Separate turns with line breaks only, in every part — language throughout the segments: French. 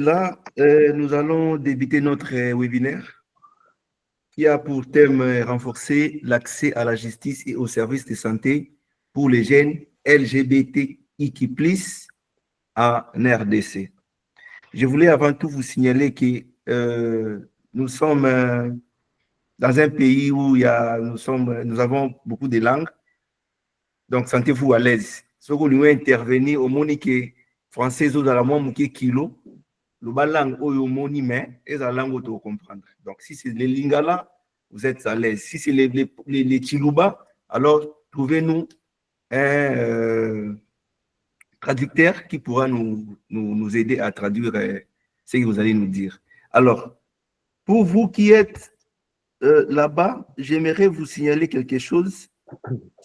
Là, nous allons débuter notre webinaire qui a pour thème renforcer l'accès à la justice et aux services de santé pour les jeunes LGBTIQ+, en RDC. Je voulais avant tout vous signaler que nous sommes dans un pays où nous avons beaucoup de langues, donc sentez-vous à l'aise. Ce que nous intervenir au monique français ou dans la moins kilo, le langue oyo moni mais et la langue auto comprendre. Donc si c'est les lingala, vous êtes à l'aise. Si c'est les chiluba, alors trouvez-nous un traducteur qui pourra nous aider à traduire ce que vous allez nous dire. Alors, pour vous qui êtes là-bas, j'aimerais vous signaler quelque chose.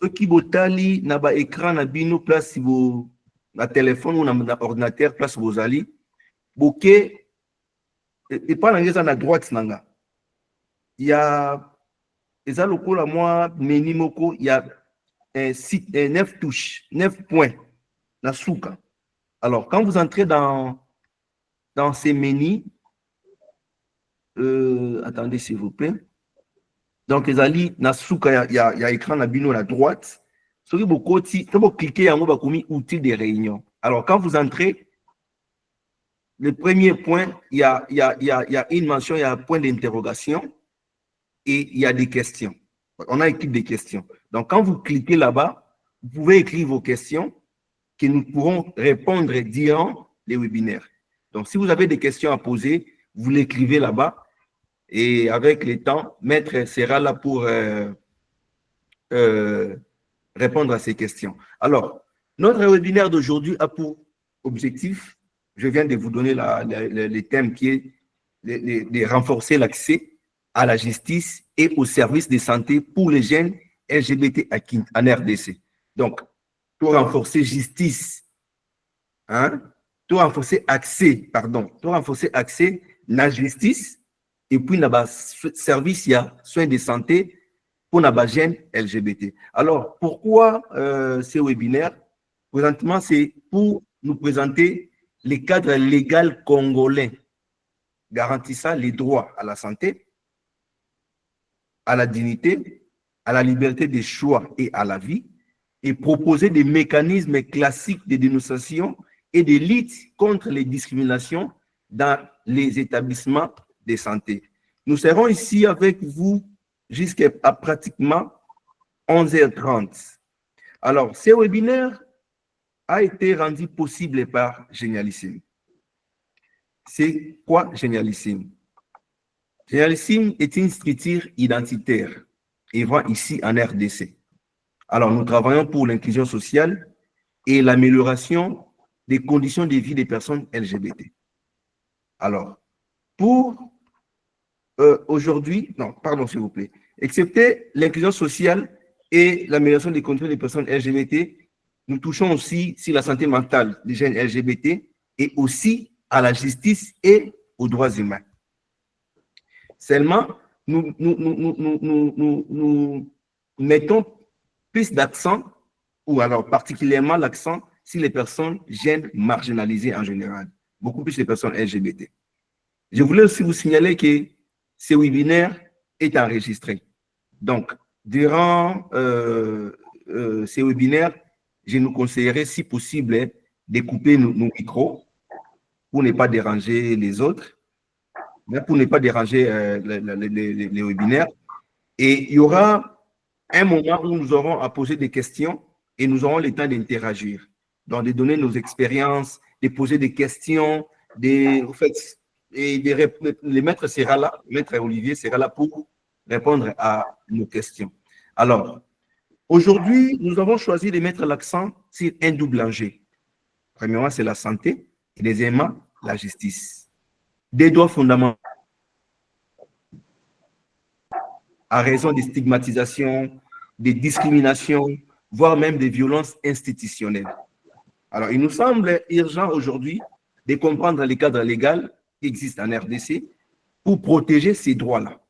Ce qui botali na ba écran na bino place vos na téléphone ou na ordinateur place vos ali bokeh et pas dans la droite nanga. Il y a eza lokola moi meni moko il y a un site 9 touches, 9 points na souka. Alors quand vous entrez dans ces menus, attendez s'il vous plaît. Donc ezali na souka il y a écran na bino à la droite. Soki bokoti, to cliquer yango bakomi outils de réunion. Alors quand vous entrez, le premier point, il y a une mention, il y a un point d'interrogation et il y a des questions. On a écrit des questions. Donc, quand vous cliquez là-bas, vous pouvez écrire vos questions que nous pourrons répondre durant les webinaires. Donc, si vous avez des questions à poser, vous l'écrivez là-bas et avec le temps, Maître sera là pour répondre à ces questions. Alors, notre webinaire d'aujourd'hui a pour objectif, je viens de vous donner les thèmes qui est de renforcer l'accès à la justice et aux services de santé pour les jeunes LGBT en RDC. Donc, pour renforcer justice, hein, pour renforcer accès à la justice et puis la service, il y a soins de santé pour les jeunes LGBT. Alors, pourquoi ce webinaire? Présentement, c'est pour nous présenter les cadres légaux congolais garantissant les droits à la santé, à la dignité, à la liberté des choix et à la vie, et proposer des mécanismes classiques de dénonciation et de lutte contre les discriminations dans les établissements de santé. Nous serons ici avec vous jusqu'à pratiquement 11h30. Alors, ce webinaire a été rendu possible par Génialissime. C'est quoi Génialissime? Génialissime est une structure identitaire œuvrant ici en RDC. Alors, nous travaillons pour l'inclusion sociale et l'amélioration des conditions de vie des personnes LGBT. Alors, pour aujourd'hui, non, pardon s'il vous plaît, excepté l'inclusion sociale et l'amélioration des conditions des personnes LGBT, nous touchons aussi sur la santé mentale des jeunes LGBT et aussi à la justice et aux droits humains. Seulement, nous mettons plus d'accent, ou alors particulièrement l'accent sur les personnes jeunes marginalisées en général, beaucoup plus les personnes LGBT. Je voulais aussi vous signaler que ce webinaire est enregistré. Donc, durant ces webinaires, je nous conseillerais, si possible, de couper nos micros pour ne pas déranger les autres, mais pour ne pas déranger les webinaires. Et il y aura un moment où nous aurons à poser des questions et nous aurons le temps d'interagir, donc de donner nos expériences, de poser des questions, en fait, et le maître sera là, maître Olivier sera là pour répondre à nos questions. Alors, aujourd'hui, nous avons choisi de mettre l'accent sur un double enjeu. Premièrement, c'est la santé et deuxièmement, la justice. Des droits fondamentaux à raison des stigmatisations, des discriminations, voire même des violences institutionnelles. Alors, il nous semble urgent aujourd'hui de comprendre les cadres légaux qui existent en RDC pour protéger ces droits-là,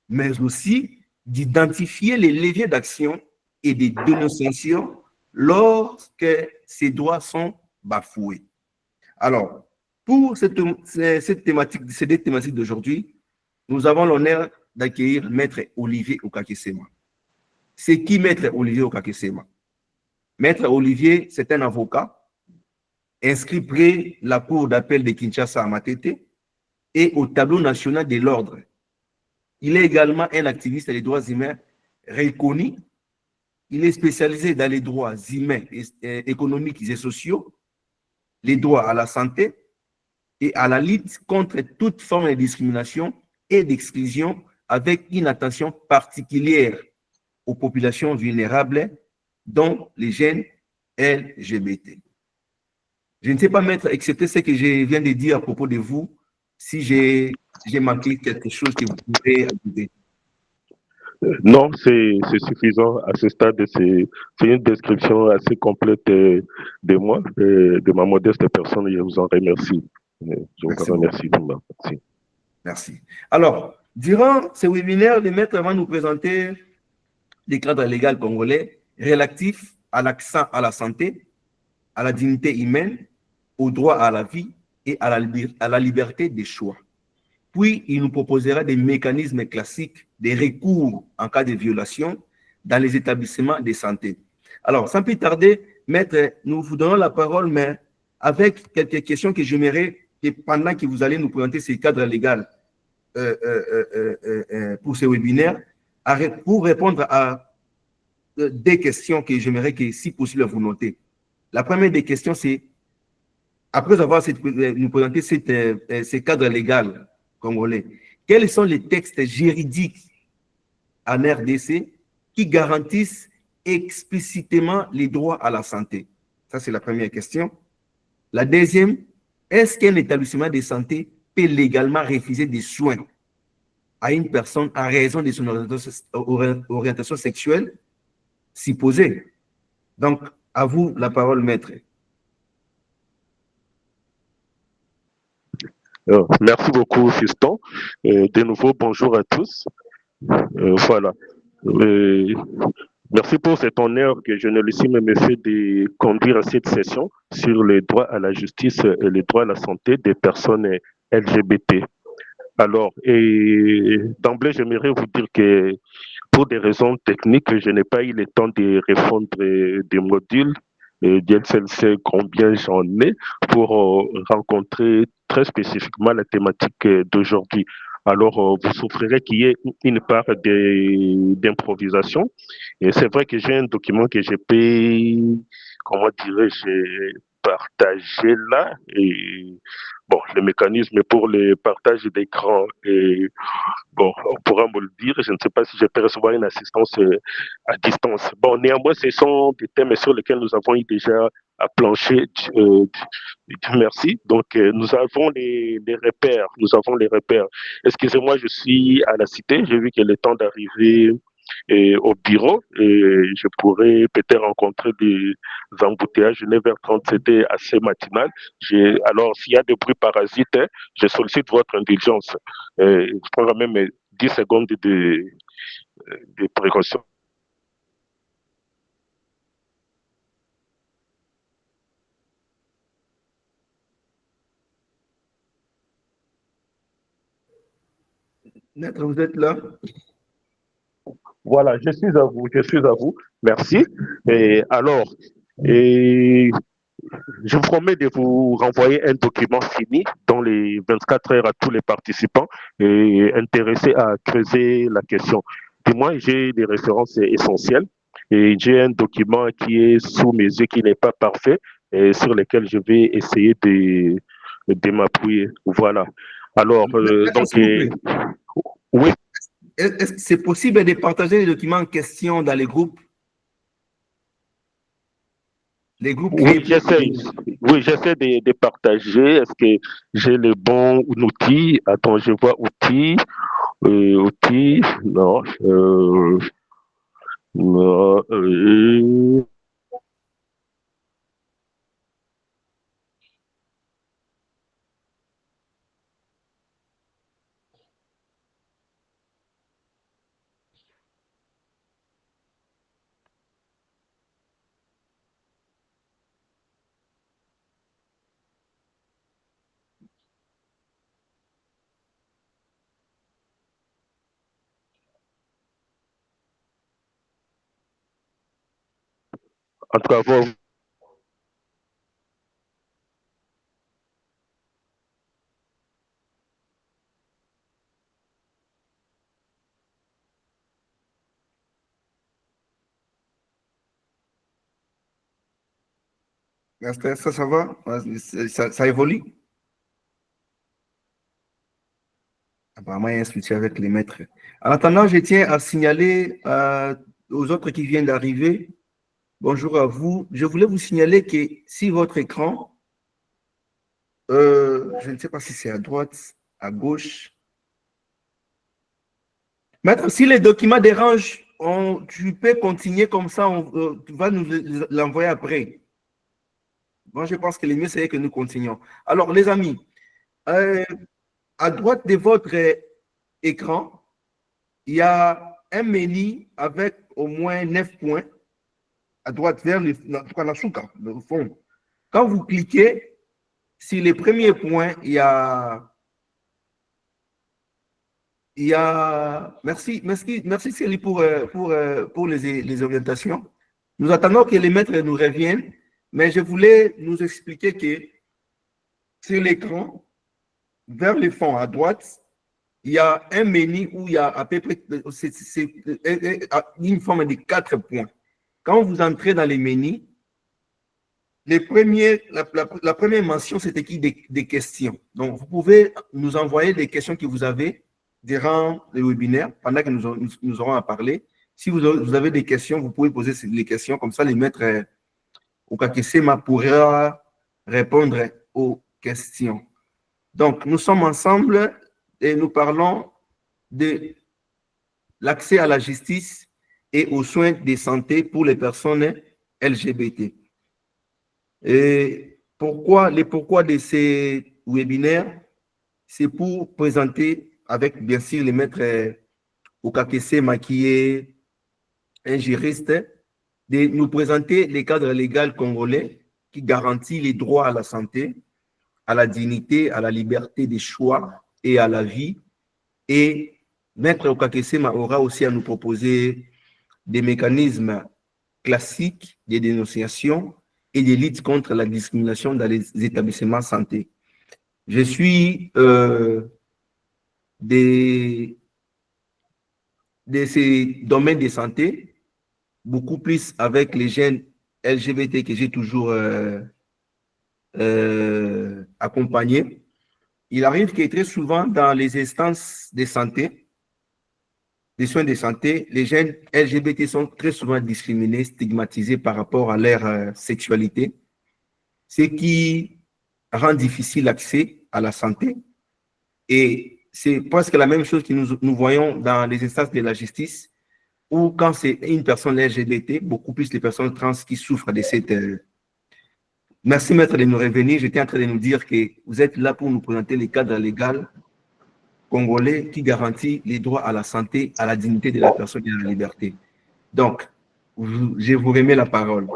mais aussi d'identifier les leviers d'action et de dénonciation lorsque ces droits sont bafoués. Alors, Pour cette thématique, ces deux thématiques d'aujourd'hui, nous avons l'honneur d'accueillir Maître Olivier Okakesema. C'est qui Maître Olivier Okakesema? Maître Olivier, c'est un avocat inscrit près la cour d'appel de Kinshasa à Matete et au tableau national de l'ordre. Il est également un activiste des droits humains reconnu. Il est spécialisé dans les droits humains, économiques et sociaux, les droits à la santé et à la lutte contre toute forme de discrimination et d'exclusion avec une attention particulière aux populations vulnérables, dont les jeunes LGBT. Je ne sais pas, maître, excepté ce que je viens de dire à propos de vous, si j'ai manqué quelque chose que vous pouvez ajouter.
Non, c'est suffisant à ce stade. C'est une description assez complète de moi, de ma modeste personne. Je vous en remercie. Je vous en
Merci beaucoup.
remercie. Merci.
Merci. Alors, durant ce webinaire, le maître va nous présenter le cadre légal congolais relatif à l'accès à la santé, à la dignité humaine, au droit à la vie et à la liberté des choix. Puis, il nous proposera des mécanismes classiques de recours en cas de violation dans les établissements de santé. Alors, sans plus tarder, maître, nous vous donnons la parole, mais avec quelques questions que j'aimerais que pendant que vous allez nous présenter ces cadres légaux pour ce webinaire, pour répondre à des questions que j'aimerais que, si possible, vous notez. La première des questions, c'est, après avoir nous présenté ces cadres légaux congolais, quels sont les textes juridiques en RDC qui garantissent explicitement les droits à la santé? Ça, c'est la première question. La deuxième, est-ce qu'un établissement de santé peut légalement refuser des soins à une personne en raison de son orientation sexuelle supposée? Donc, à vous la parole, maître.
Merci beaucoup, Fiston. De nouveau, bonjour à tous. Voilà. Euh, Merci pour cet honneur que Journalissime me fait de conduire cette session sur les droits à la justice et les droits à la santé des personnes LGBT. Alors, d'emblée, j'aimerais vous dire que pour des raisons techniques, je n'ai pas eu le temps de refondre des modules. Dieu seul sait combien j'en ai pour rencontrer très spécifiquement la thématique d'aujourd'hui. Alors, vous souffrirez qu'il y ait une part d'improvisation. Et c'est vrai que j'ai un document que je peux, comment dirais-je, partager là. Et bon, le mécanisme pour le partage d'écran est bon, on pourra me le dire. Je ne sais pas si je peux recevoir une assistance à distance. Bon, néanmoins, ce sont des thèmes sur lesquels nous avons eu déjà à plancher. Merci. Donc, nous avons les repères. Nous avons les repères. Excusez-moi, je suis à la cité. J'ai vu qu'il est temps d'arriver au bureau et je pourrais peut-être rencontrer des embouteillages 9h30, c'était assez matinal. Alors, s'il y a des bruits parasites, hein, je sollicite votre indulgence. Je prendrai même 10 secondes de précaution.
Maître, vous êtes là?
Voilà, je suis à vous. Merci. Et alors, et je vous promets de vous renvoyer un document fini dans les 24 heures à tous les participants et intéressés à creuser la question. Du moins, j'ai des références essentielles et j'ai un document qui est sous mes yeux, qui n'est pas parfait et sur lequel je vais essayer de m'appuyer. Voilà. Alors,
Maître,
donc,
s'il vous plaît,
oui,
est-ce que c'est possible de partager les documents en question dans les groupes? Les groupes
oui,
créés pour...
j'essaie. Oui, j'essaie de partager. Est-ce que j'ai le bon outil? Attends, je vois outil. Outils, non. Non, En tout cas,
Ça va? Ça évolue? Apparemment, il y a un souci avec les maîtres. En attendant, je tiens à signaler aux autres qui viennent d'arriver, bonjour à vous. Je voulais vous signaler que si votre écran, je ne sais pas si c'est à droite, à gauche. Maître, si les documents dérangent, tu peux continuer comme ça, tu vas nous l'envoyer après. Moi, je pense que le mieux, c'est que nous continuions. Alors, les amis, euh, à droite de votre écran, il y a un menu avec au moins 9 points à droite vers en tout cas, la souka, le fond. Quand vous cliquez sur les premiers points, merci Célie pour les orientations. Nous attendons que les maîtres nous reviennent, mais je voulais nous expliquer que sur l'écran, vers le fond à droite, il y a un menu où il y a à peu près une forme de 4 points. Quand vous entrez dans les menus, la première mention, c'est écrit des questions. Donc, vous pouvez nous envoyer des questions que vous avez durant le webinaire, pendant que nous aurons à parler. Si vous avez des questions, vous pouvez poser les questions. Comme ça, les maîtres au Kakesema pourra répondre aux questions. Donc, nous sommes ensemble et nous parlons de l'accès à la justice et aux soins de santé pour les personnes LGBT. Et pourquoi de ces webinaires, c'est pour présenter avec bien sûr les maîtres Okakese Makié, un juriste, de nous présenter les cadres légaux congolais qui garantit les droits à la santé, à la dignité, à la liberté des choix et à la vie. Et Maître Okakesema aura aussi à nous proposer des mécanismes classiques de dénonciation et de lutte contre la discrimination dans les établissements de santé. Je suis de ces domaines de santé, beaucoup plus avec les jeunes LGBT que j'ai toujours accompagnés. Il arrive que très souvent dans les instances de santé, des soins de santé, les jeunes LGBT sont très souvent discriminés, stigmatisés par rapport à leur sexualité, ce qui rend difficile l'accès à la santé. Et c'est presque la même chose que nous voyons dans les instances de la justice, où quand c'est une personne LGBT, beaucoup plus les personnes trans qui souffrent de cette... Merci, maître, de nous revenir. J'étais en train de nous dire que vous êtes là pour nous présenter les cadres légaux congolais qui garantit les droits à la santé, à la dignité de la personne et à la liberté. Donc, je vous remets la parole.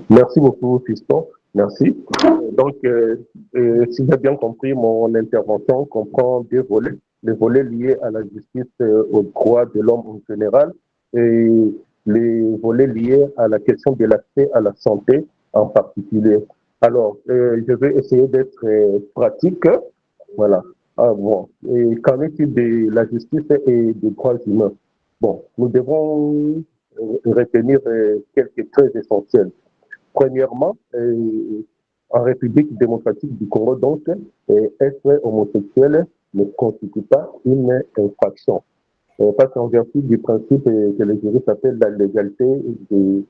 Merci beaucoup, Fiston. Merci. Donc, si j'ai bien compris, mon intervention comprend deux volets. Les volets liés à la justice, aux droits de l'homme en général, et les volets liés à la question de l'accès à la santé en particulier. Alors, je vais essayer d'être pratique. Voilà. Ah, bon. Et qu'en est-il de la justice et des droits humains? Bon, nous devons retenir quelques traits essentiels. Premièrement, en République démocratique du Congo, donc, être homosexuel ne constitue pas une infraction. Parce qu'en vertu du principe que les juristes appellent la légalité des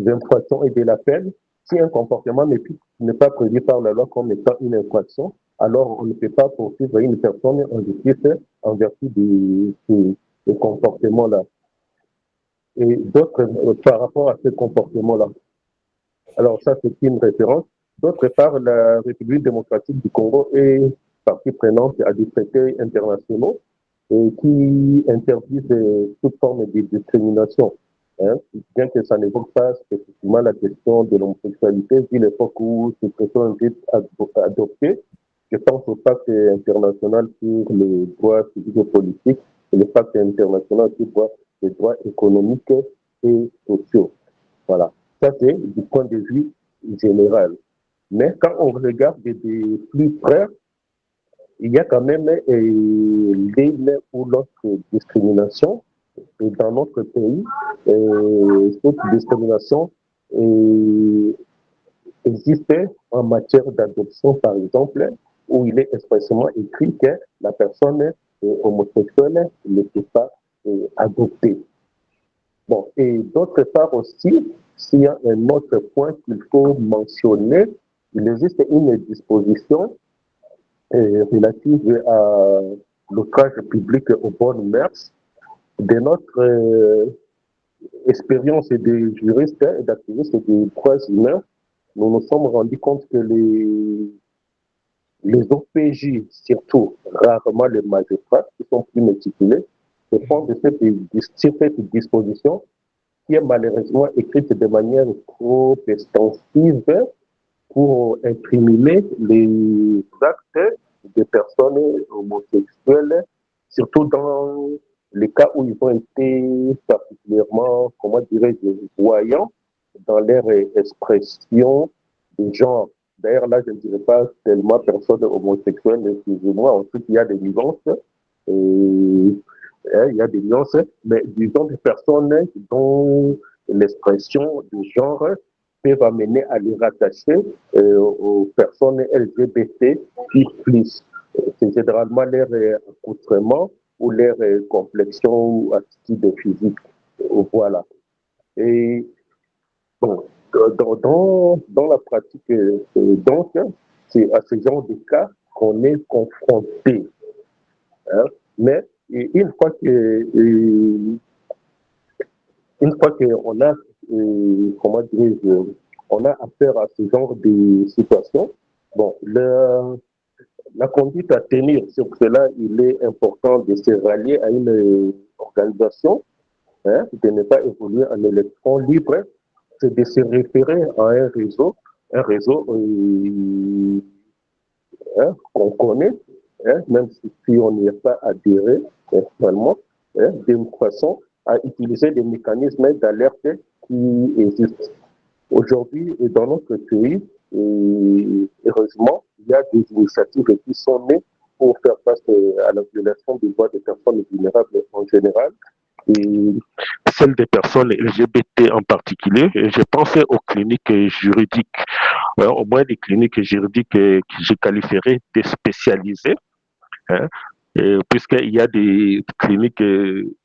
infractions et de la peine, si un comportement n'est pas prévu par la loi comme étant une infraction, alors on ne peut pas poursuivre une personne en justice en vertu de ce comportement-là. Et d'autres, par rapport à ce comportement-là, alors ça, c'est une référence. D'autre part, la République démocratique du Congo est partie prenante à des traités internationaux qui interdisent toute forme de discrimination. Hein, bien que ça n'évoque pas spécifiquement la question de l'homosexualité, vu l'époque où ces traités ont été adoptés. Je pense au pacte international sur les droits civiques et politiques et le pacte international sur
des droits économiques et sociaux. Voilà, ça c'est du point de vue général. Mais quand on regarde de plus près, il y a quand même l'une ou l'autre discrimination. Et dans notre pays, cette discrimination existe en matière d'adoption, par exemple, où il est expressément écrit que la personne homosexuelle ne peut pas adopter. Bon, et d'autre part aussi, s'il y a un autre point qu'il faut mentionner, il existe une disposition relative à l'outrage public aux bonnes mœurs. De notre expérience de juriste et d'activiste des droits humains, nous nous sommes rendus compte que les OPJ, surtout rarement les magistrats, qui sont plus méticuleux, se font de cette disposition qui est malheureusement écrite de manière trop extensive pour incriminer les actes des personnes homosexuelles, surtout dans les cas où ils ont été particulièrement, comment dirais-je, voyants dans leur expression de genre. D'ailleurs, là, je ne dirais pas tellement personne homosexuelle, excusez-moi, ensuite il y a des nuances, il y a des nuances, mais disons des personnes dont l'expression de genre peuvent amener à les rattacher aux personnes LGBT plus. C'est généralement leur accoutrement ou leur complexion ou attitude physique. Voilà. Et bon, dans la pratique, donc, c'est à ce genre de cas qu'on est confronté. Hein. Mais une fois qu'on a, comment dirais-je, on a affaire à ce genre de situation, bon, la conduite à tenir, sur cela, il est important de se rallier à une organisation, hein, de ne pas évoluer en électron libre, c'est de se référer à un réseau hein, qu'on connaît, hein, même si on n'y est pas adhéré personnellement, hein, d'une façon à utiliser des mécanismes d'alerte qui existent. Aujourd'hui, dans notre pays, heureusement, il y a des initiatives qui sont nées pour faire face à la violation des droits des personnes vulnérables en général.
Et celle des personnes LGBT en particulier, je pensais aux cliniques juridiques, au moins des cliniques juridiques que je qualifierais de spécialisées, hein, puisqu'il y a des cliniques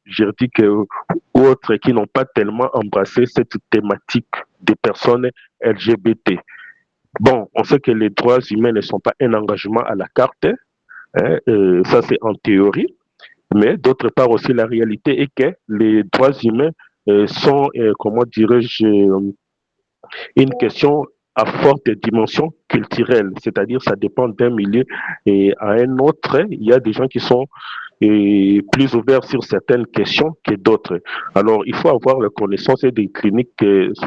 juridiques ou autres qui n'ont pas tellement embrassé cette thématique des personnes LGBT. Bon, on sait que les droits humains ne sont pas un engagement à la carte, hein, ça c'est en théorie, mais d'autre part aussi la réalité est que les droits humains sont, comment dirais-je, une question à forte dimension culturelle, c'est-à-dire ça dépend d'un milieu et à un autre, il y a des gens qui sont plus ouverts sur certaines questions que d'autres. Alors, il faut avoir la connaissance des cliniques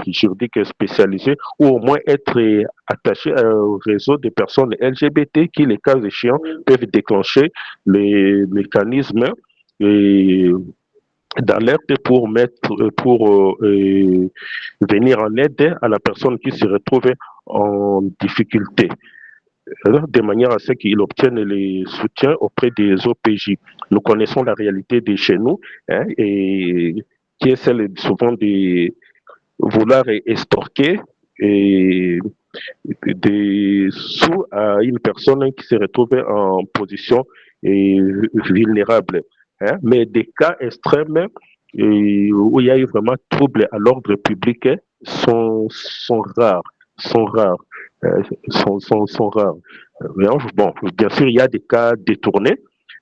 juridiques spécialisées ou au moins être attaché au réseau des personnes LGBT qui, les cas échéants, peuvent déclencher les mécanismes et d'alerte pour venir en aide à la personne qui se retrouve en difficulté, de manière à ce qu'ils obtiennent les soutiens auprès des OPJ. Nous connaissons la réalité de chez nous, hein, et qui est celle souvent de vouloir extorquer et des sous à une personne qui se retrouve en position vulnérable. Hein. Mais des cas extrêmes où il y a eu vraiment trouble à l'ordre public sont rares, sont rares, sont rares. Bon, bien sûr, il y a des cas détournés,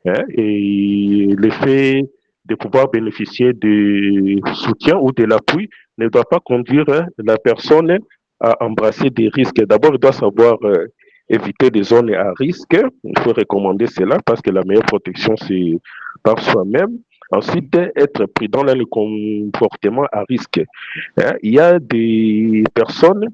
hein, et le fait de pouvoir bénéficier de soutien ou de l'appui ne doit pas conduire la personne à embrasser des risques. D'abord, il doit savoir éviter des zones à risque. Il faut recommander cela parce que la meilleure protection, c'est par soi-même. Ensuite, être prudent dans le comportement à risque. Hein. Il y a des personnes,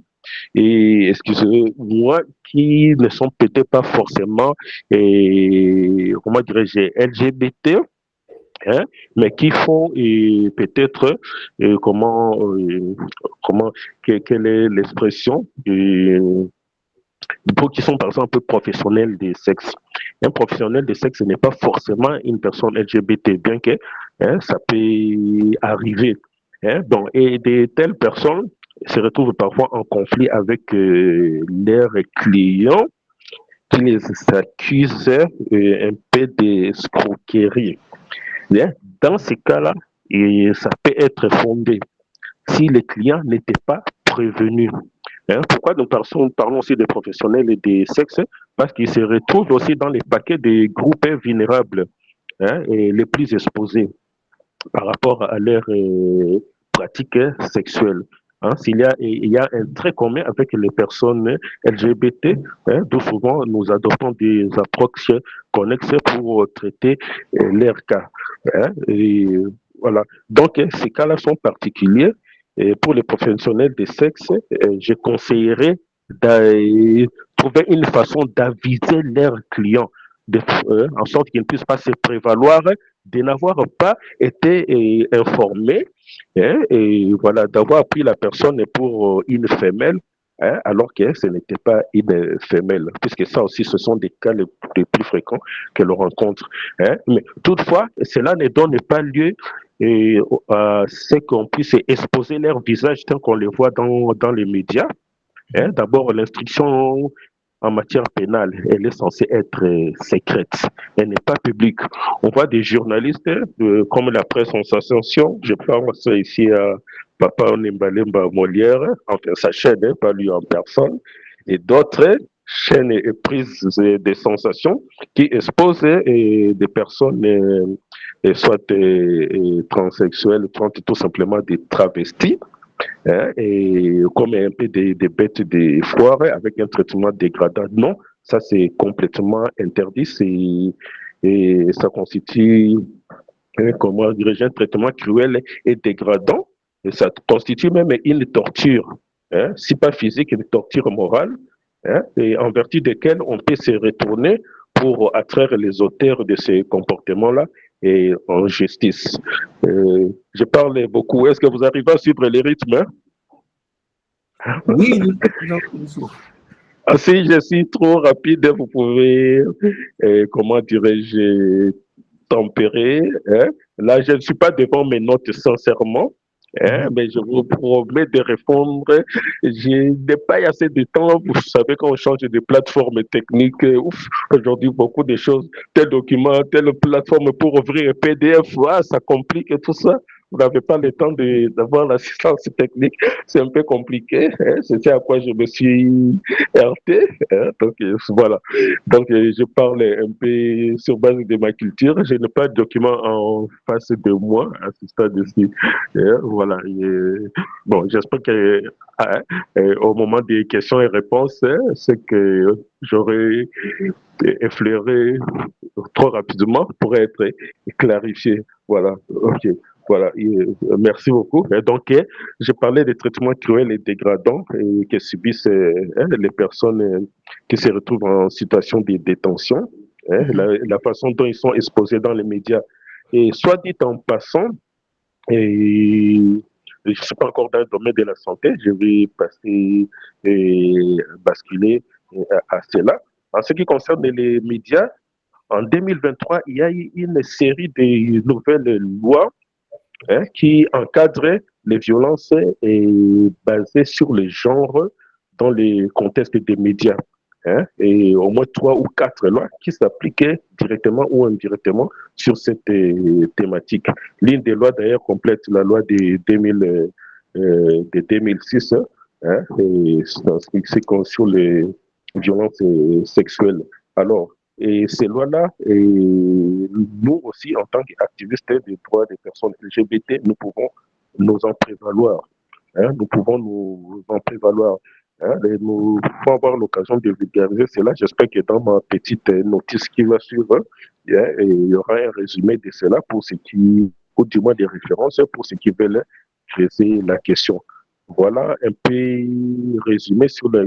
et excusez-moi, qui ne sont peut-être pas forcément, comment dirais-je, LGBT, hein, mais qui font et peut-être comment quelle est l'expression pour qui sont par exemple professionnels des sexes. Un professionnel des sexes n'est pas forcément une personne LGBT, bien que ça peut arriver. Donc, et de telles personnes se retrouvent parfois en conflit avec leurs clients qui les accusent un peu d'escroquerie. Bien, dans ces cas-là, et ça peut être fondé si les clients n'étaient pas prévenus. Pourquoi nous parlons aussi des professionnels et des sexes? Parce qu'ils se retrouvent aussi dans les paquets des groupes vulnérables, et les plus exposés par rapport à leurs pratiques sexuelles. Il y a un trait commun avec les personnes LGBT, d'où souvent nous adoptons des approches connexes pour traiter leurs cas. Et voilà. Donc, ces cas-là sont particuliers. Et pour les professionnels des sexes, je conseillerais de trouver une façon d'aviser leurs clients, en sorte qu'ils ne puissent pas se prévaloir de n'avoir pas été informés, et voilà, d'avoir pris la personne pour une femelle, alors que ce n'était pas une femelle, puisque ça aussi, ce sont des cas les plus fréquents que l'on rencontre. Mais toutefois, cela ne donne pas lieu à ce qu'on puisse exposer leur visage tant qu'on les voit dans les médias. D'abord, l'instruction en matière pénale, elle est censée être secrète. Elle n'est pas publique. On voit des journalistes comme la presse en sensation. Je pense ici à Papa Nimbalemba Molière, enfin sa chaîne, pas lui en personne, et d'autres chaînes et prises des sensations qui exposent des personnes soit transsexuelles, tout simplement des travestis, et comme un peu des bêtes des foires avec un traitement dégradant. Non, ça c'est complètement interdit. Et ça constitue, comment dirais-je, un traitement cruel et dégradant. Et ça constitue même une torture, si pas physique, une torture morale, et en vertu desquelles on peut se retourner pour attraire les auteurs de ces comportements-là et en justice. Je parle beaucoup. Est-ce que vous arrivez à suivre les rythmes?
Oui,
Ah, si je suis trop rapide, vous pouvez, comment dirais-je, tempérer. Là, je ne suis pas devant mes notes sincèrement, mais je vous promets de répondre. Je n'ai pas assez de temps. Vous savez, quand on change de plateforme technique, ouf, aujourd'hui, beaucoup de choses, tel document, telle plateforme pour ouvrir un PDF, ça complique tout ça. Vous n'avez pas le temps d'avoir l'assistance technique. C'est un peu compliqué. C'est à quoi je me suis heurté. Donc, voilà. Donc, je parle un peu sur base de ma culture. Je n'ai pas de document en face de moi à ce stade-ci. Voilà. Bon, j'espère que au moment des questions et réponses, c'est que j'aurai effleuré trop rapidement pour être clarifié. Voilà. OK. Voilà, merci beaucoup. Donc, je parlais des traitements cruels et dégradants que subissent les personnes qui se retrouvent en situation de détention, la façon dont ils sont exposés dans les médias. Et soit dit en passant, et je ne suis pas encore dans le domaine de la santé, je vais passer et basculer à cela. En ce qui concerne les médias, en 2023, il y a eu une série de nouvelles lois qui encadrait les violences basées sur le genre dans les contextes des médias. Et au moins 3 ou 4 lois qui s'appliquaient directement ou indirectement sur cette thématique. L'une des lois d'ailleurs complète la loi de 2006, et sur les violences sexuelles. Alors, et ces lois-là, nous aussi, en tant qu'activistes des droits des personnes LGBT, nous pouvons nous en prévaloir. Nous pouvons nous en prévaloir. Et nous pouvons avoir l'occasion de vulgariser cela. J'espère que dans ma petite notice qui va suivre, il y aura un résumé de cela pour ceux qui, ou du moins des références pour ceux qui veulent creuser la question. Voilà un peu résumé sur la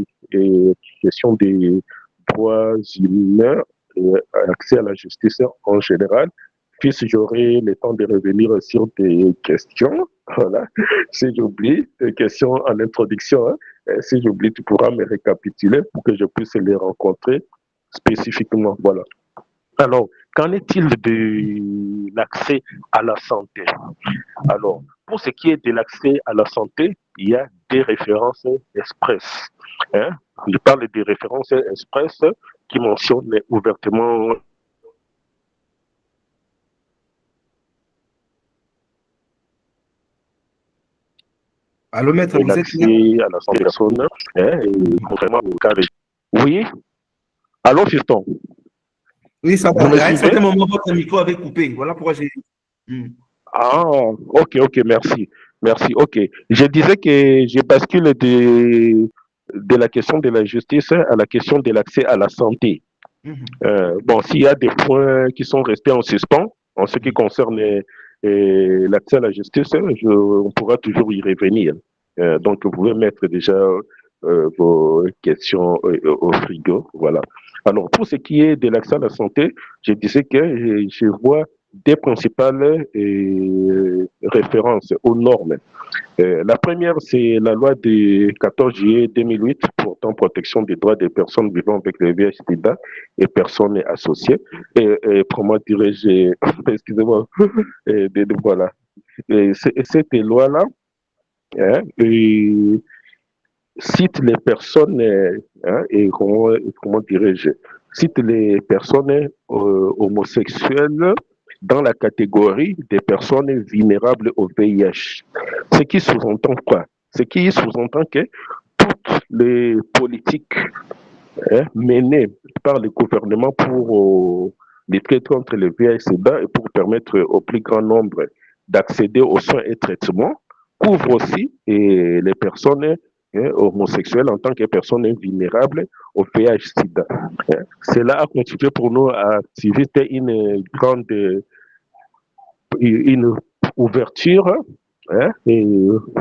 question des droits humains, accès à la justice en général. puisse j'aurai le temps de revenir sur des questions. Voilà. Si j'oublie des questions en introduction, hein, si j'oublie, tu pourras me récapituler pour que je puisse les rencontrer spécifiquement. Voilà. Alors, qu'en est-il de l'accès à la santé? Alors, pour ce qui est de l'accès à la santé, il y a des références expresses. Hein? Je parle des références expresses qui mentionnent ouvertement
Allô, maître, vous êtes là?
l'accès à la santé des personnes, hein, et contrairement au cas de... Oui, allô, fiston?
Oui, ça va.
Vous me
À un
suivez?
certain moment, votre micro avait coupé. Voilà pourquoi j'ai. Hmm.
Ah, ok, merci. Merci, ok. Je disais que je bascule de la question de la justice à la question de l'accès à la santé.
Mhm.
Bon, s'il y a des points qui sont restés en suspens en ce qui concerne l'accès à la justice, on pourra toujours y revenir. Donc, vous pouvez mettre déjà vos questions au frigo. Voilà. Alors, pour ce qui est de l'accès à la santé, je disais que je vois des principales références aux normes. La première, c'est la loi du 14 juillet 2008 portant protection des droits des personnes vivant avec le VIH-Sida et personnes associées. Comment dirais-je, excusez-moi, voilà. Cette loi-là hein, cite les personnes, hein, et comment dirais-je, cite les personnes homosexuelles dans la catégorie des personnes vulnérables au VIH. Ce qui sous-entend quoi? Ce qui sous-entend que toutes les politiques hein, menées par le gouvernement pour lutter contre le VIH-Sida et pour permettre au plus grand nombre d'accéder aux soins et traitements couvrent aussi les personnes homosexuelles en tant que personnes vulnérables au VIH-Sida. Cela a constitué pour nous activistes une ouverture hein, et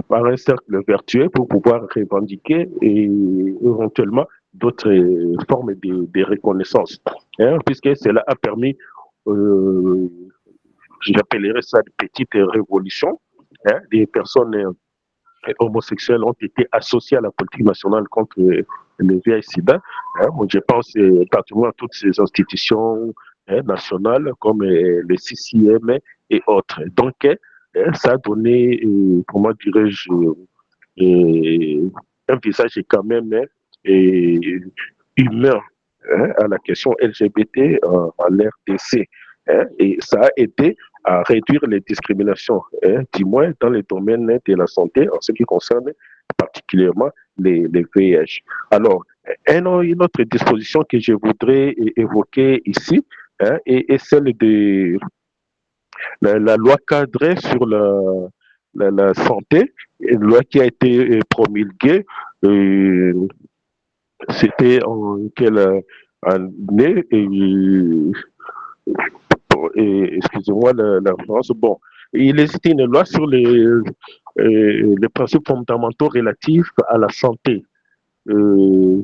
par un cercle vertueux pour pouvoir revendiquer et éventuellement d'autres formes de reconnaissance. Hein, puisque cela a permis, j'appellerais ça de petite révolution, hein, des personnes homosexuels ont été associés à la politique nationale contre le VIH-Sida. Hein. Je pense particulièrement à toutes ces institutions hein, nationales comme le CCM et autres. Donc, ça a donné, comment dirais-je, un visage quand même humain hein, à la question LGBT en RDC. Hein, et ça a aidé à réduire les discriminations, hein, du moins dans les domaines de la santé, en ce qui concerne particulièrement les VIH. Alors, une autre disposition que je voudrais évoquer ici hein, est celle de la loi cadrée sur la santé, une loi qui a été promulguée, c'était en quelle année excusez-moi la référence. Bon, il existe une loi sur les principes fondamentaux relatifs à la santé. Bon,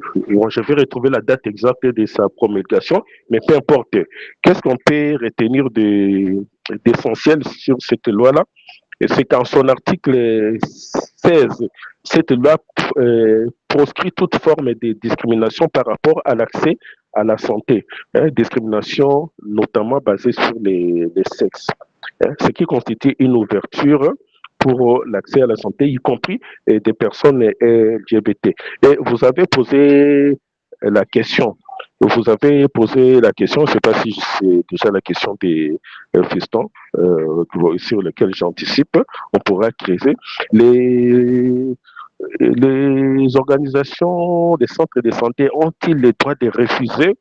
je vais retrouver la date exacte de sa promulgation, mais peu importe. Qu'est-ce qu'on peut retenir d'essentiel sur cette loi-là? C'est qu'en son article 16, cette loi proscrit toute forme de discrimination par rapport à l'accès à la santé. Hein, discrimination notamment basée sur les sexes. Hein, ce qui constitue une ouverture pour l'accès à la santé, y compris des personnes LGBT. Et vous avez posé la question. Vous avez posé la question, je ne sais pas si c'est déjà la question des fistons sur laquelle j'anticipe, on pourra creuser. Les organisations des centres de santé ont-ils le droit de refuser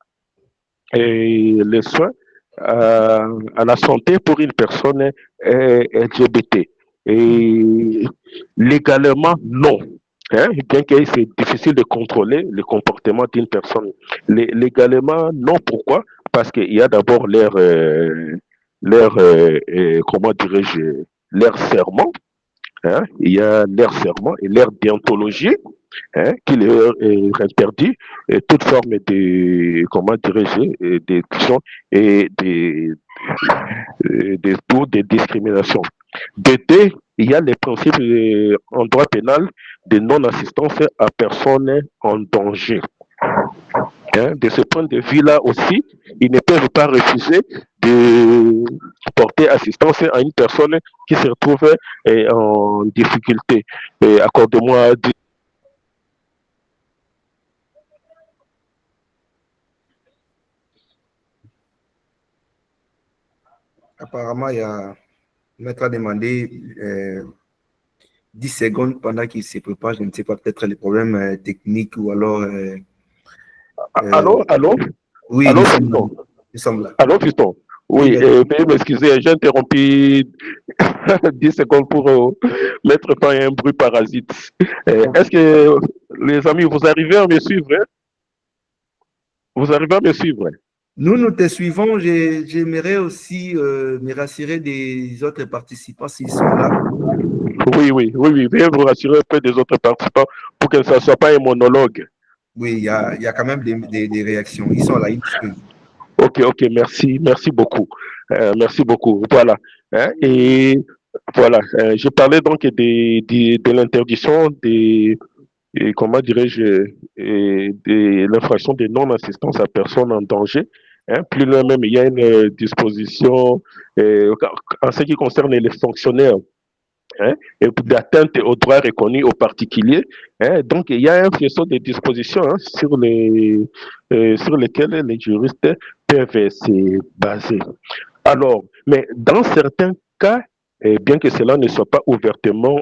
les soins à la santé pour une personne LGBT? Et légalement, non. Hein, bien que c'est difficile de contrôler le comportement d'une personne. Légalement, non. Pourquoi? Parce qu'il y a d'abord comment dirais-je, leur serment. Hein, il y a leur serment et leur déontologie. qui leur interdit toute forme de, comment dirais-je, d'éducation et de discrimination. De deux, il y a les principes en droit pénal de non-assistance à personne en danger. De ce point de vue-là aussi, ils ne peuvent pas refuser de porter assistance à une personne qui se retrouve en difficulté. Accordez-moi.
Apparemment, il y a maître a demandé 10 secondes pendant qu'il se prépare. Je ne sais pas, peut-être les problèmes techniques ou alors.
Allô?
Oui,
Allô,
nous sommes là.
Allô, Fiston? Oui, veuillez m'excuser, j'ai interrompu 10 secondes pour mettre fin à un bruit parasite. Est-ce que, les amis, vous arrivez à me suivre? Hein? Vous arrivez à me suivre?
Nous te suivons. J'aimerais aussi me rassurer des autres participants s'ils sont là.
Oui. Veuillez vous rassurer auprès des autres participants pour que ça ne soit pas un monologue.
Oui, il y a quand même des réactions. Ils sont là, ils suivent.
Ok, merci beaucoup. Merci beaucoup. Voilà. Et voilà, je parlais donc de l'interdiction comment dirais-je, de l'infraction de non-assistance à personne en danger. Plus loin même, il y a une disposition en ce qui concerne les fonctionnaires. Et d'atteinte aux droits reconnus aux particuliers. Donc, il y a un faisceau de dispositions sur lesquelles les juristes peuvent se baser. Alors, mais dans certains cas, bien que cela ne soit pas ouvertement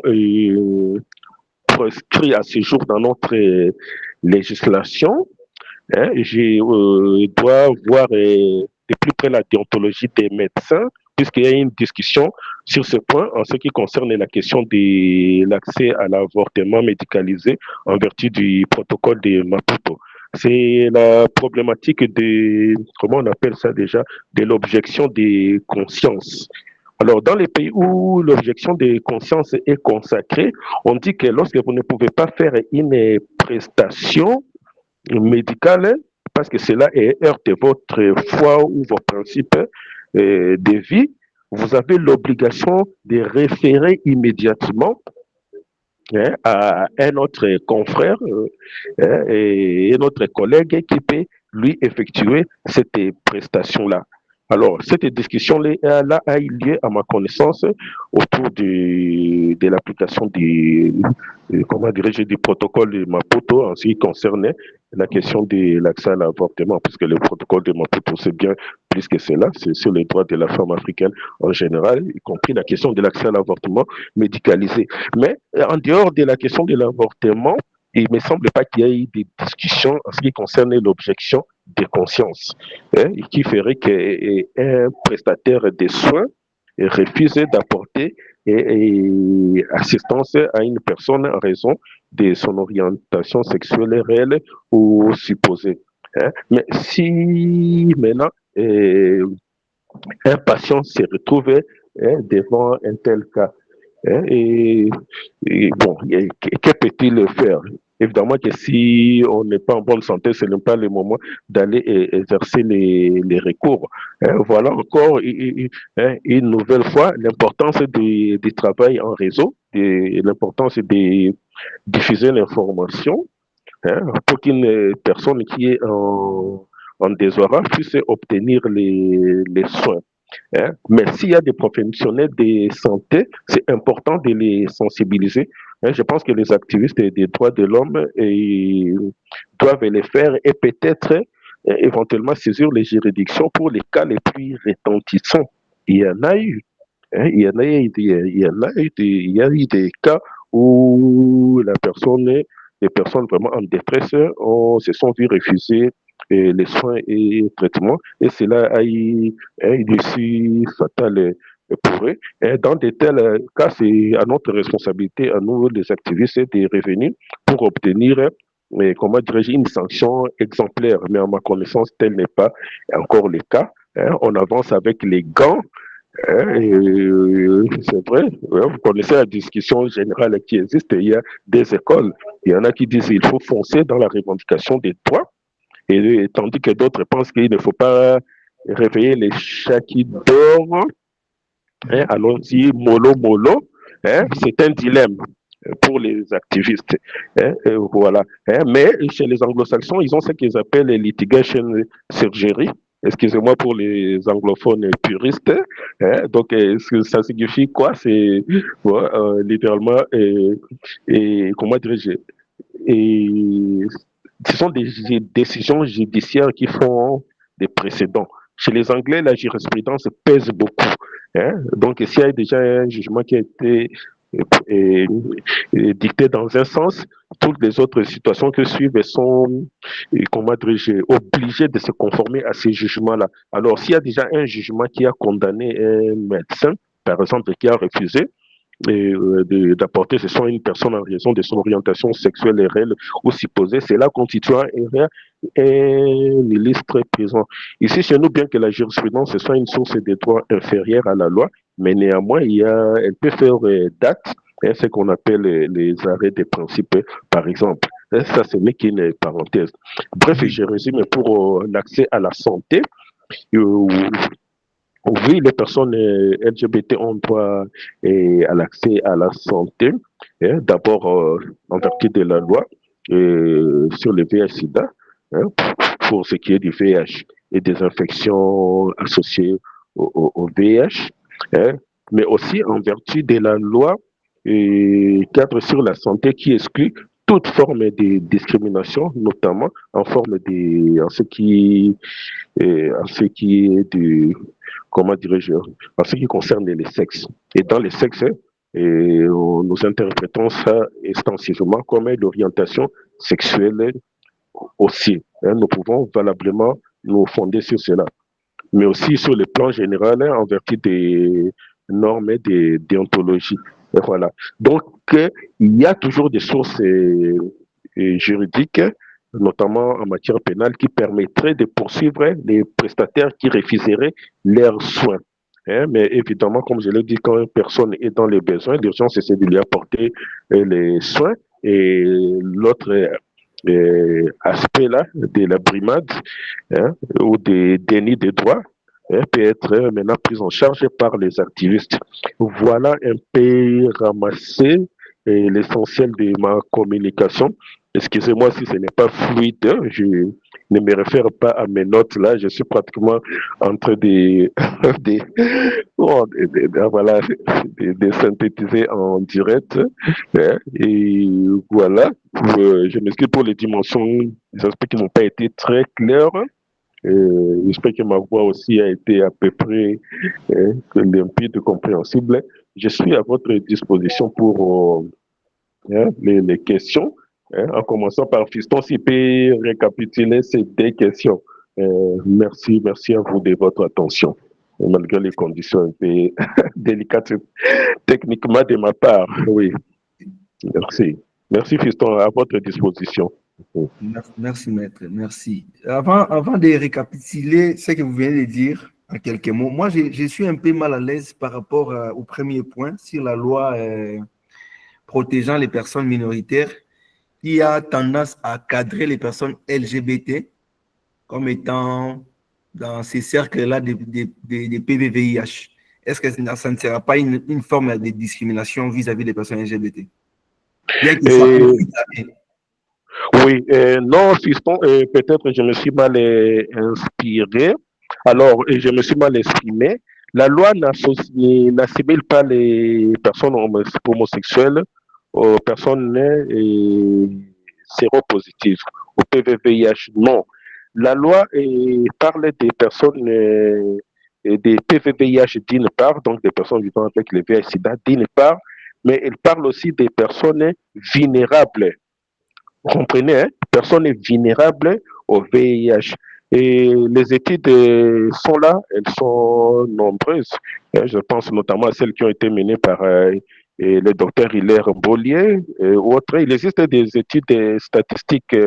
prescrit à ce jour dans notre législation, je dois voir de plus près la déontologie des médecins, puisqu'il y a une discussion sur ce point en ce qui concerne la question de l'accès à l'avortement médicalisé en vertu du protocole de Maputo. C'est la problématique de, comment on appelle ça déjà, de l'objection de conscience. Alors, dans les pays où l'objection de conscience est consacrée, on dit que lorsque vous ne pouvez pas faire une prestation médicale, parce que cela heurte votre foi ou vos principes de vie, vous avez l'obligation de référer immédiatement à un autre confrère et un autre collègue qui peut lui effectuer cette prestation-là. Alors, cette discussion-là a eu lieu, à ma connaissance, autour de l'application comment dirais-je, du protocole de Maputo en ce qui concernait la question de l'accès à l'avortement, puisque le protocole de Maputo, c'est bien plus que cela, c'est sur les droits de la femme africaine en général, y compris la question de l'accès à l'avortement médicalisé. Mais en dehors de la question de l'avortement, il ne me semble pas qu'il y ait eu des discussions en ce qui concerne l'objection de conscience, qui ferait qu'un prestataire de soins refuse d'apporter assistance à une personne en raison de son orientation sexuelle réelle ou supposée. Mais si maintenant un patient se retrouve devant un tel cas, bon, que peut-il faire? Évidemment que si on n'est pas en bonne santé, ce n'est pas le moment d'aller exercer les recours. Voilà encore une nouvelle fois l'importance du travail en réseau, et l'importance de diffuser l'information pour qu'une personne qui est en désarroi puisse obtenir les soins. Mais s'il y a des professionnels de santé, c'est important de les sensibiliser. Je pense que les activistes des droits de l'homme doivent les faire et peut-être éventuellement saisir les juridictions pour les cas les plus retentissants. Il y en a eu. Il y a eu des cas où les personnes vraiment en détresse se sont vues refuser les soins et traitements, et cela a eu une issue fatale pour eux. Et dans de tels cas, c'est à notre responsabilité, à nous les activistes, de revenir pour obtenir comment dirais-je, une sanction exemplaire. Mais à ma connaissance, tel n'est pas encore le cas. On avance avec les gants C'est vrai, vous connaissez la discussion générale qui existe. Il y a des écoles, il y en a qui disent qu'il faut foncer dans la revendication des droits, et tandis que d'autres pensent qu'il ne faut pas réveiller les chats qui dorment. Allons-y, mollo, mollo. C'est un dilemme pour les activistes. Voilà. Mais chez les anglo-saxons, ils ont ce qu'ils appellent les litigation surgery. Excusez-moi pour les anglophones puristes. Donc, ça signifie quoi? C'est littéralement, comment dirais-je, et ce sont des décisions judiciaires qui font des précédents. Chez les Anglais, la jurisprudence pèse beaucoup. Donc, s'il y a déjà un jugement qui a été euh, dicté dans un sens, toutes les autres situations que suivent sont, comment dirais-je, obligées de se conformer à ces jugements-là. Alors, s'il y a déjà un jugement qui a condamné un médecin, par exemple, qui a refusé, d'apporter ce soin à une personne en raison de son orientation sexuelle et réelle ou supposée, cela constitue un illustre présent. Ici, chez nous, bien que la jurisprudence ce soit une source de droit inférieure à la loi, mais néanmoins, elle peut faire date, ce qu'on appelle les arrêts des principes, par exemple. Ça, ce n'est qu'une parenthèse. Bref, je résume pour l'accès à la santé. Euh, oui, les personnes LGBT ont droit à l'accès à la santé, d'abord en vertu de la loi sur le VIH-Sida, pour ce qui est du VIH et des infections associées au VIH, mais aussi en vertu de la loi cadre sur la santé qui exclut toute forme de discrimination, notamment en ce qui est du, comment dirais-je, en ce qui concerne les sexes. Et dans les sexes, nous interprétons ça extensivement comme l'orientation sexuelle aussi. Nous pouvons valablement nous fonder sur cela, mais aussi sur le plan général en vertu des normes et des déontologies. Et voilà. Donc, il y a toujours des sources juridiques, notamment en matière pénale, qui permettraient de poursuivre les prestataires qui refuseraient leurs soins. Mais évidemment, comme je l'ai dit, quand une personne est dans les besoins, l'urgence, c'est de lui apporter les soins. Et l'autre aspect là de la brimade ou des dénis de droits peut être maintenant pris en charge par les activistes. Voilà un peu ramassé l'essentiel de ma communication. Excusez-moi si ce n'est pas fluide, je ne me réfère pas à mes notes là, je suis pratiquement en train de, voilà, de synthétiser en direct. Et voilà, je m'excuse pour les dimensions, les aspects qui n'ont pas été très clairs. J'espère que ma voix aussi a été à peu près limpide, compréhensible. Je suis à votre disposition pour les questions, en commençant par Fiston, s'il peut récapituler ces deux questions. Merci à vous de votre attention, malgré les conditions un peu délicates techniquement de ma part. Oui, merci Fiston, à votre disposition.
Merci, maître. Merci. Avant de récapituler ce que vous venez de dire en quelques mots, moi, je suis un peu mal à l'aise par rapport au premier point sur la loi protégeant les personnes minoritaires qui a tendance à cadrer les personnes LGBT comme étant dans ces cercles-là de PVVIH. Est-ce que ça ne sera pas une forme de discrimination vis-à-vis des personnes LGBT? Bien qu'il soit
oui, non, Fiston, peut-être je me suis mal inspiré, alors je me suis mal exprimé. La loi n'assimile pas les personnes homosexuelles aux personnes séropositives, au PVVIH. Non. La loi parle des personnes des PVVIH d'une part, donc des personnes vivant avec le VIH-Sida d'une part, mais elle parle aussi des personnes vulnérables. Vous comprenez, hein? Personnes vulnérables au VIH. Et les études sont là, elles sont nombreuses. Je pense notamment à celles qui ont été menées par le docteur Hilaire Bollier ou autres. Il existe des études statistiques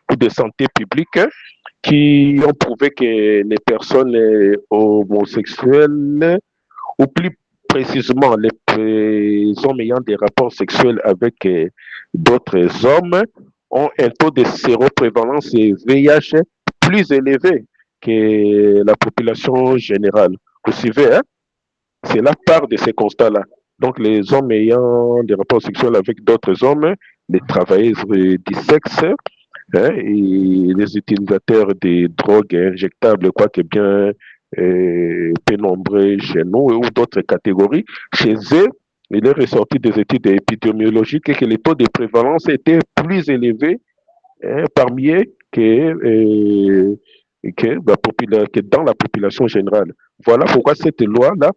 ou de santé publique qui ont prouvé que les personnes homosexuelles ou plus précisément les hommes ayant des rapports sexuels avec d'autres hommes ont un taux de séroprévalence et VIH plus élevé que la population générale. Vous suivez, hein? C'est la part de ces constats-là. Donc, les hommes ayant des rapports sexuels avec d'autres hommes, les travailleuses du sexe, hein, et les utilisateurs des drogues injectables, quoique bien peu nombreux chez nous, ou d'autres catégories, chez eux, il est ressorti des études épidémiologiques que les taux de prévalence étaient plus élevés, hein, parmi eux que dans la population générale. Voilà pourquoi cette loi-là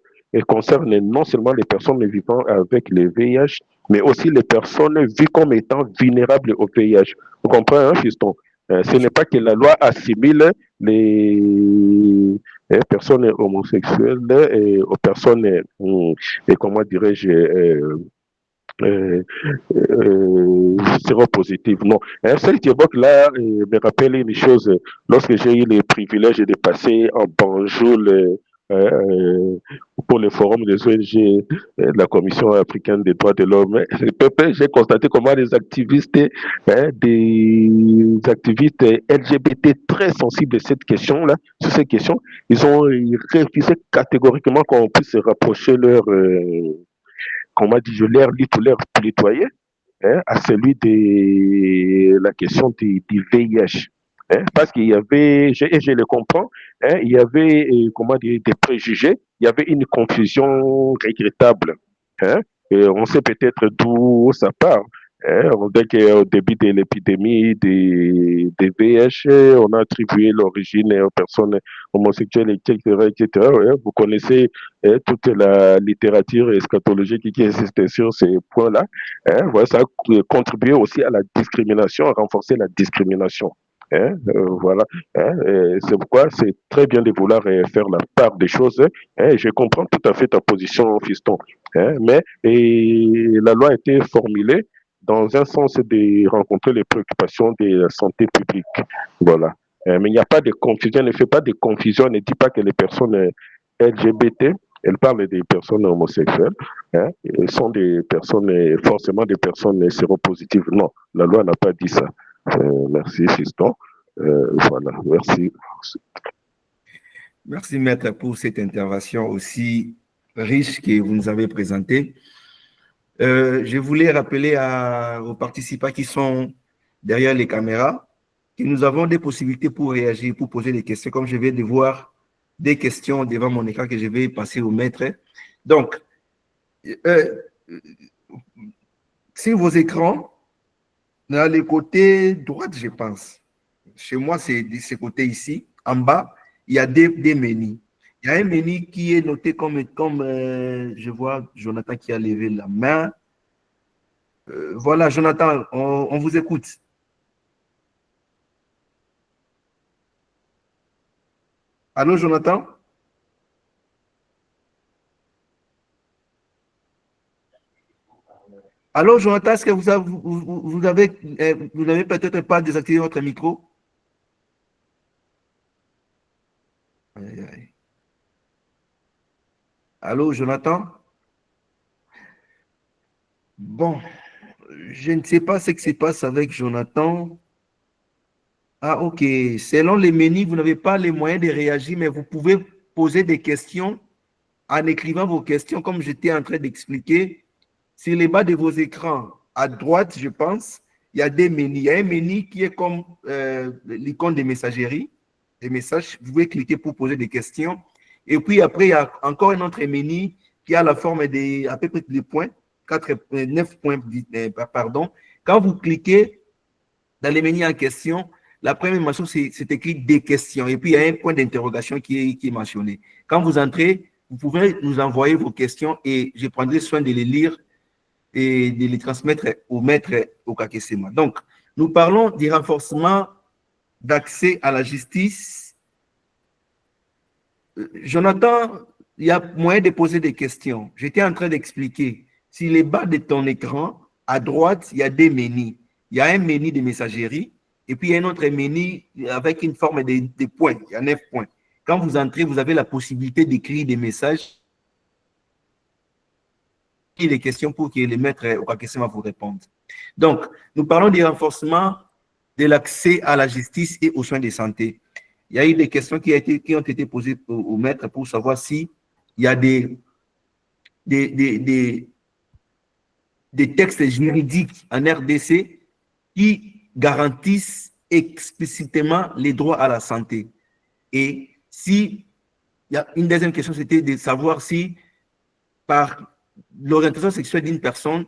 concerne non seulement les personnes vivant avec le VIH, mais aussi les personnes vues comme étant vulnérables au VIH. Vous comprenez, hein, fiston? Ce n'est pas que la loi assimile les personnes homosexuelles aux personnes, comment dirais-je, séropositive. Non. Cette époque-là me rappelle une chose. Lorsque j'ai eu le privilège de passer en Banjul pour le forum des ONG de la Commission africaine des droits de l'homme, j'ai constaté comment des activistes LGBT très sensibles à cette question-là, sur ces questions, ils ont refusé catégoriquement qu'on puisse se rapprocher leur comment dit, je leur lis tout leur plaidoyer, hein, à celui de la question du VIH. Hein, parce qu'il y avait, et je le comprends, hein, il y avait, comment dire, des préjugés, il y avait une confusion regrettable. Hein, et on sait peut-être d'où ça part. Hein, on dit qu'au début de l'épidémie des VIH, on a attribué l'origine aux personnes homosexuelles, etc., etc. Hein, vous connaissez toute la littérature eschatologique qui existe sur ces points-là. Hein, voilà, ça a contribué aussi à la discrimination, à renforcer la discrimination. Hein, voilà. Hein, c'est pourquoi c'est très bien de vouloir faire la part des choses. Hein, je comprends tout à fait ta position, fiston. Hein, mais la loi a été formulée dans un sens de rencontrer les préoccupations de la santé publique. Voilà. Mais il n'y a pas de confusion, ne fait pas de confusion, ne dit pas que les personnes LGBT, elle parle des personnes homosexuelles, hein, sont des personnes, forcément des personnes séropositives. Non, la loi n'a pas dit ça. Merci, fiston. Voilà, merci.
Merci, maître, pour cette intervention aussi riche que vous nous avez présentée. Je voulais rappeler aux participants qui sont derrière les caméras que nous avons des possibilités pour réagir, pour poser des questions, comme je vais de voir des questions devant mon écran que je vais passer au maître. Donc, sur vos écrans, dans les côtés droits, je pense. Chez moi, c'est de ce côté ici. En bas, il y a des menus. Il y a un menu qui est noté comme je vois Jonathan qui a levé la main. Voilà, Jonathan, on vous écoute. Allô, Jonathan? Allô, Jonathan, est-ce que vous avez peut-être pas désactivé votre micro? Aïe, aïe. Allô, Jonathan? Bon, je ne sais pas ce qui se passe avec Jonathan. Ah, ok. Selon les menus, vous n'avez pas les moyens de réagir, mais vous pouvez poser des questions en écrivant vos questions, comme j'étais en train d'expliquer. Sur les bas de vos écrans, à droite, je pense, il y a des menus. Il y a un menu qui est comme l'icône de messagerie, des messages. Vous pouvez cliquer pour poser des questions. Et puis après, il y a encore un autre menu qui a la forme à peu près des points, 9 points, pardon. Quand vous cliquez dans les menus en question, la première mention, c'est écrit des questions. Et puis, il y a un point d'interrogation qui est mentionné. Quand vous entrez, vous pouvez nous envoyer vos questions et je prendrai soin de les lire et de les transmettre au maître au Kakesema. Donc, nous parlons du renforcement d'accès à la justice. Jonathan, il y a moyen de poser des questions. J'étais en train d'expliquer. Sur les bas de ton écran, à droite, il y a des menus. Il y a un menu de messagerie et puis il y a un autre menu avec une forme de points. Il y a 9 points. Quand vous entrez, vous avez la possibilité d'écrire des messages les questions pour que les maîtres Okakesema vous répondent. Donc, nous parlons du renforcement de l'accès à la justice et aux soins de santé. Il y a eu des questions qui ont été posées aux maîtres pour savoir s'il y a des textes juridiques en RDC qui garantissent explicitement les droits à la santé. Et si, il y a une deuxième question, c'était de savoir si, par l'orientation sexuelle d'une personne,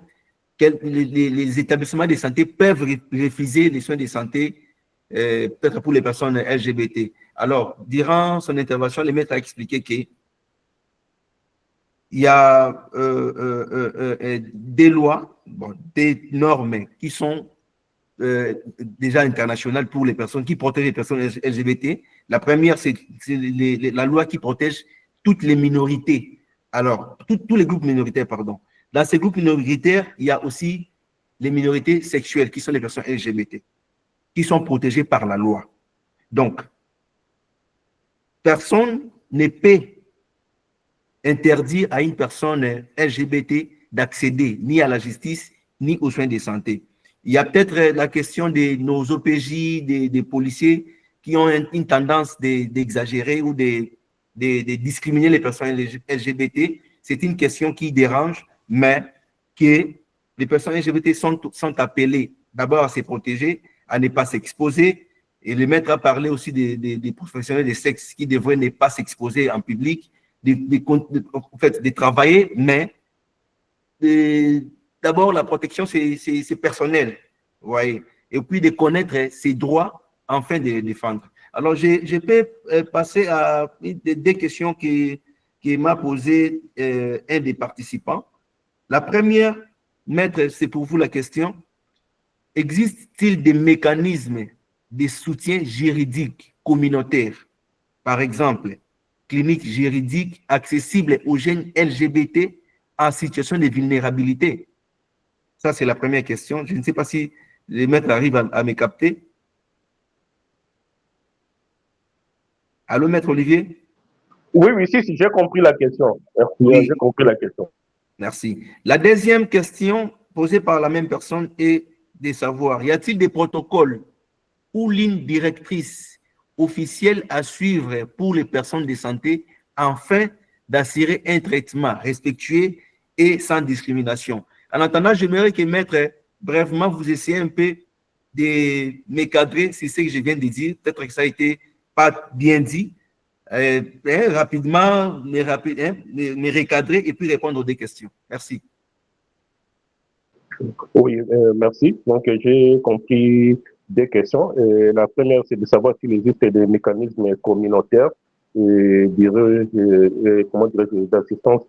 les établissements de santé peuvent refuser les soins de santé, peut-être pour les personnes LGBT. Alors, durant son intervention, le maître a expliqué qu'il y a des lois, des normes qui sont déjà internationales pour les personnes, qui protègent les personnes LGBT. La première, c'est la loi qui protège toutes les minorités. Alors, tous les groupes minoritaires, pardon. Dans ces groupes minoritaires, il y a aussi les minorités sexuelles, qui sont les personnes LGBT, qui sont protégées par la loi. Donc, personne ne peut interdire à une personne LGBT d'accéder ni à la justice, ni aux soins de santé. Il y a peut-être la question de nos OPJ, des policiers, qui ont une tendance d'exagérer ou de discriminer les personnes LGBT. C'est une question qui dérange, mais que les personnes LGBT sont appelées d'abord à se protéger, à ne pas s'exposer. Et le maître a parlé aussi des professionnels de sexe qui devraient ne pas s'exposer en public, en fait, de travailler, mais d'abord, la protection, c'est personnel. Vous voyez? Et puis de connaître ses droits afin de les défendre. Alors, je peux passer à des questions qui m'a posé un des participants. La première, maître, c'est pour vous la question. Existe-t-il des mécanismes de soutien juridique communautaire, par exemple, clinique juridique accessible aux jeunes LGBT en situation de vulnérabilité? Ça, c'est la première question. Je ne sais pas si les maîtres arrivent à me capter. Allô, maître Olivier?
Oui, si, j'ai compris la question.
Oui.
J'ai compris la question.
Merci. La deuxième question posée par la même personne est de savoir, y a-t-il des protocoles ou lignes directrices officielles à suivre pour les personnes de santé afin d'assurer un traitement respectueux et sans discrimination? En attendant, j'aimerais que maître, brièvement, vous essayez un peu de me cadrer sur ce que je viens de dire. Peut-être que ça a été pas bien dit. Rapidement, me recadrer et puis répondre aux deux questions. Merci.
Oui, merci. Donc, j'ai compris deux questions. La première, c'est de savoir s'il existe des mécanismes communautaires d'assistance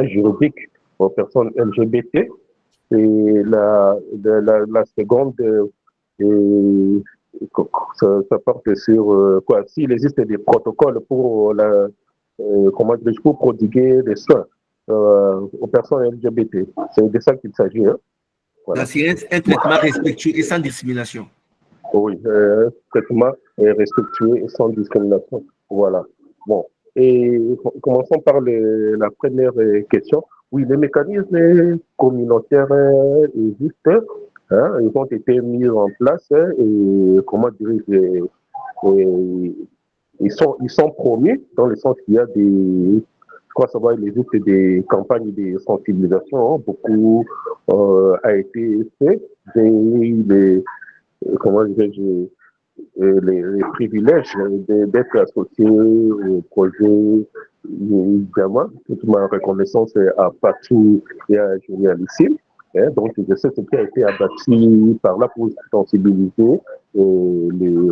juridique aux personnes LGBT. Et la seconde, ça porte sur quoi? S'il existe des protocoles pour pour prodiguer des soins aux personnes LGBT. C'est de ça qu'il s'agit. Hein?
Voilà. Un traitement respectueux et sans discrimination.
Oui, traitement respectueux et sans discrimination. Voilà. Bon. Et commençons par la première question. Oui, les mécanismes communautaires existent. Hein, ils ont été mis en place et comment dirais-je, ils sont promis dans le sens qu'il y a des, je crois savoir, il existe des campagnes de sensibilisation, hein, beaucoup a été fait, comment dirais-je, les privilèges d'être associé au projet, évidemment, toute ma reconnaissance à Patou et à Julien Lissim. Hein, donc, je sais ce qui a été abattu par là pour sensibiliser les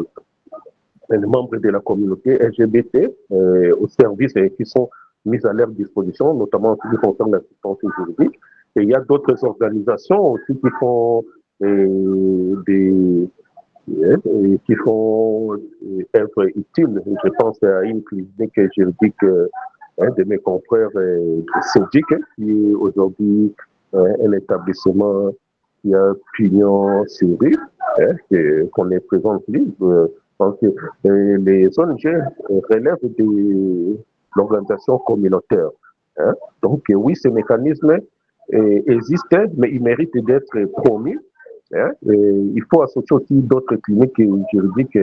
membres de la communauté LGBT aux services qui sont mis à leur disposition, notamment en ce qui concerne l'assistance juridique. Et il y a d'autres organisations aussi qui font qui font œuvre utile. Je pense à une clinique juridique de mes confrères Cédic, qui est aujourd'hui un établissement qui a pignon sur rue, qu'on est présent libre. Donc, les ONG relèvent de l'organisation communautaire. Hein. Donc, oui, ces mécanismes existent, mais ils méritent d'être promus. Hein. Il faut associer aussi d'autres cliniques juridiques,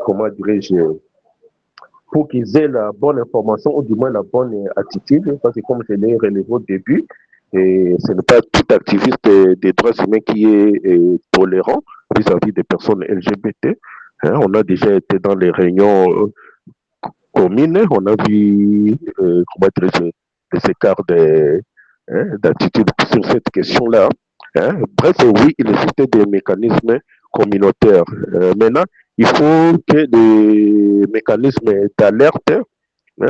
comment dirais-je, pour qu'ils aient la bonne information ou du moins la bonne attitude, parce que comme je l'ai relevé au début, et ce n'est pas tout activiste des droits humains qui est tolérant vis-à-vis des personnes LGBT. Hein, on a déjà été dans les réunions communes, on a vu comment dire, des écarts d'attitude sur cette question-là. Hein. Bref, oui, il existe des mécanismes communautaires. Maintenant, il faut que des mécanismes d'alerte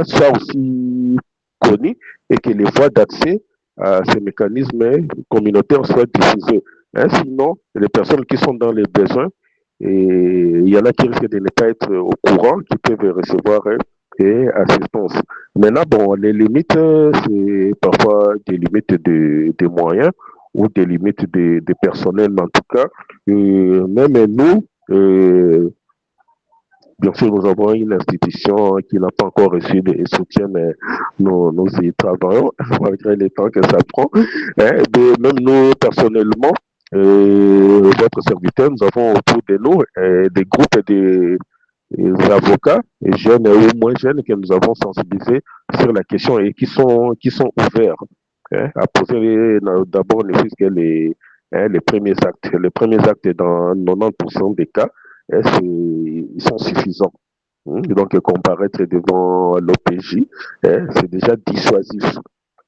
soient aussi connus et que les voies d'accès à ces mécanismes communautaires soient diffusées. Hein, sinon, les personnes qui sont dans les besoins, et il y en a qui risquent de ne pas être au courant, qui peuvent recevoir assistance. Maintenant, bon, les limites, c'est parfois des limites de moyens ou des limites de personnel, mais en tout cas, même nous, bien sûr, nous avons une institution qui n'a pas encore reçu de soutien, mais nous y travaillons, malgré le temps que ça prend. Hein, même nous, personnellement, votre serviteur, nous avons autour de nous des groupes des avocats, jeunes ou moins jeunes, que nous avons sensibilisés sur la question et qui sont ouverts à poser d'abord ne fût-ce que les premiers actes. Les premiers actes, dans 90% des cas, ils sont suffisants. Donc, comparaître devant l'OPJ, c'est déjà dissuasif.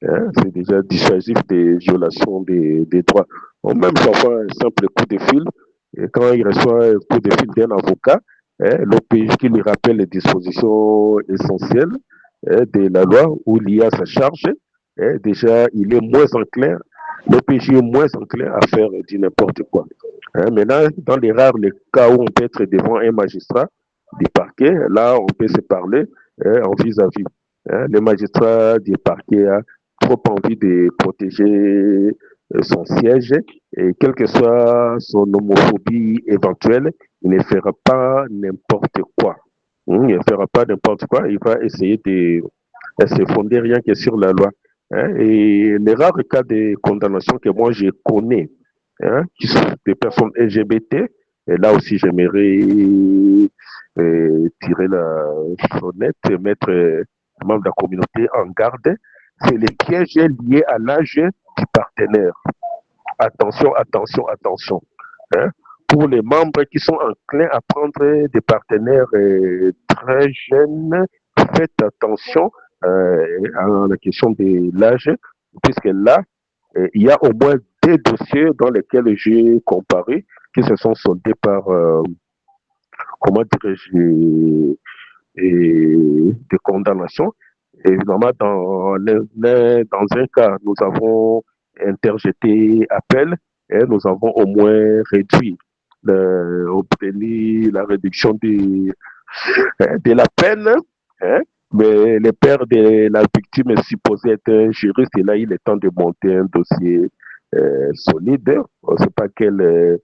C'est déjà dissuasif des violations des droits. Même parfois, un simple coup de fil, et quand il reçoit un coup de fil d'un avocat, l'OPJ qui lui rappelle les dispositions essentielles de la loi ou liées à sa charge, déjà, il est moins enclin, l'OPJ est moins enclin à faire du n'importe quoi. Maintenant, dans les rares les cas où on peut être devant un magistrat du parquet, là, on peut se parler en vis-à-vis. Le magistrat du parquet a trop envie de protéger son siège et quelle que soit son homophobie éventuelle, il ne fera pas n'importe quoi. Il ne fera pas n'importe quoi, il va essayer de se fonder rien que sur la loi. Et les rares cas de condamnation que moi je connais, qui sont des personnes LGBT, et là aussi j'aimerais tirer la sonnette et mettre membres de la communauté en garde, c'est les pièges liés à l'âge du partenaire. Attention, attention, attention. Hein. Pour les membres qui sont enclins à prendre des partenaires très jeunes, faites attention à la question de l'âge, puisque là, il y a au moins des dossiers dans lesquels j'ai comparé qui se sont soldés par, comment dirais-je, de condamnation. Évidemment, dans un cas, nous avons interjeté appel et nous avons au moins réduit, obtenu la réduction de la peine. Hein, mais le père de la victime est supposé être un juriste et là, il est temps de monter un dossier solide. On ne sait pas quel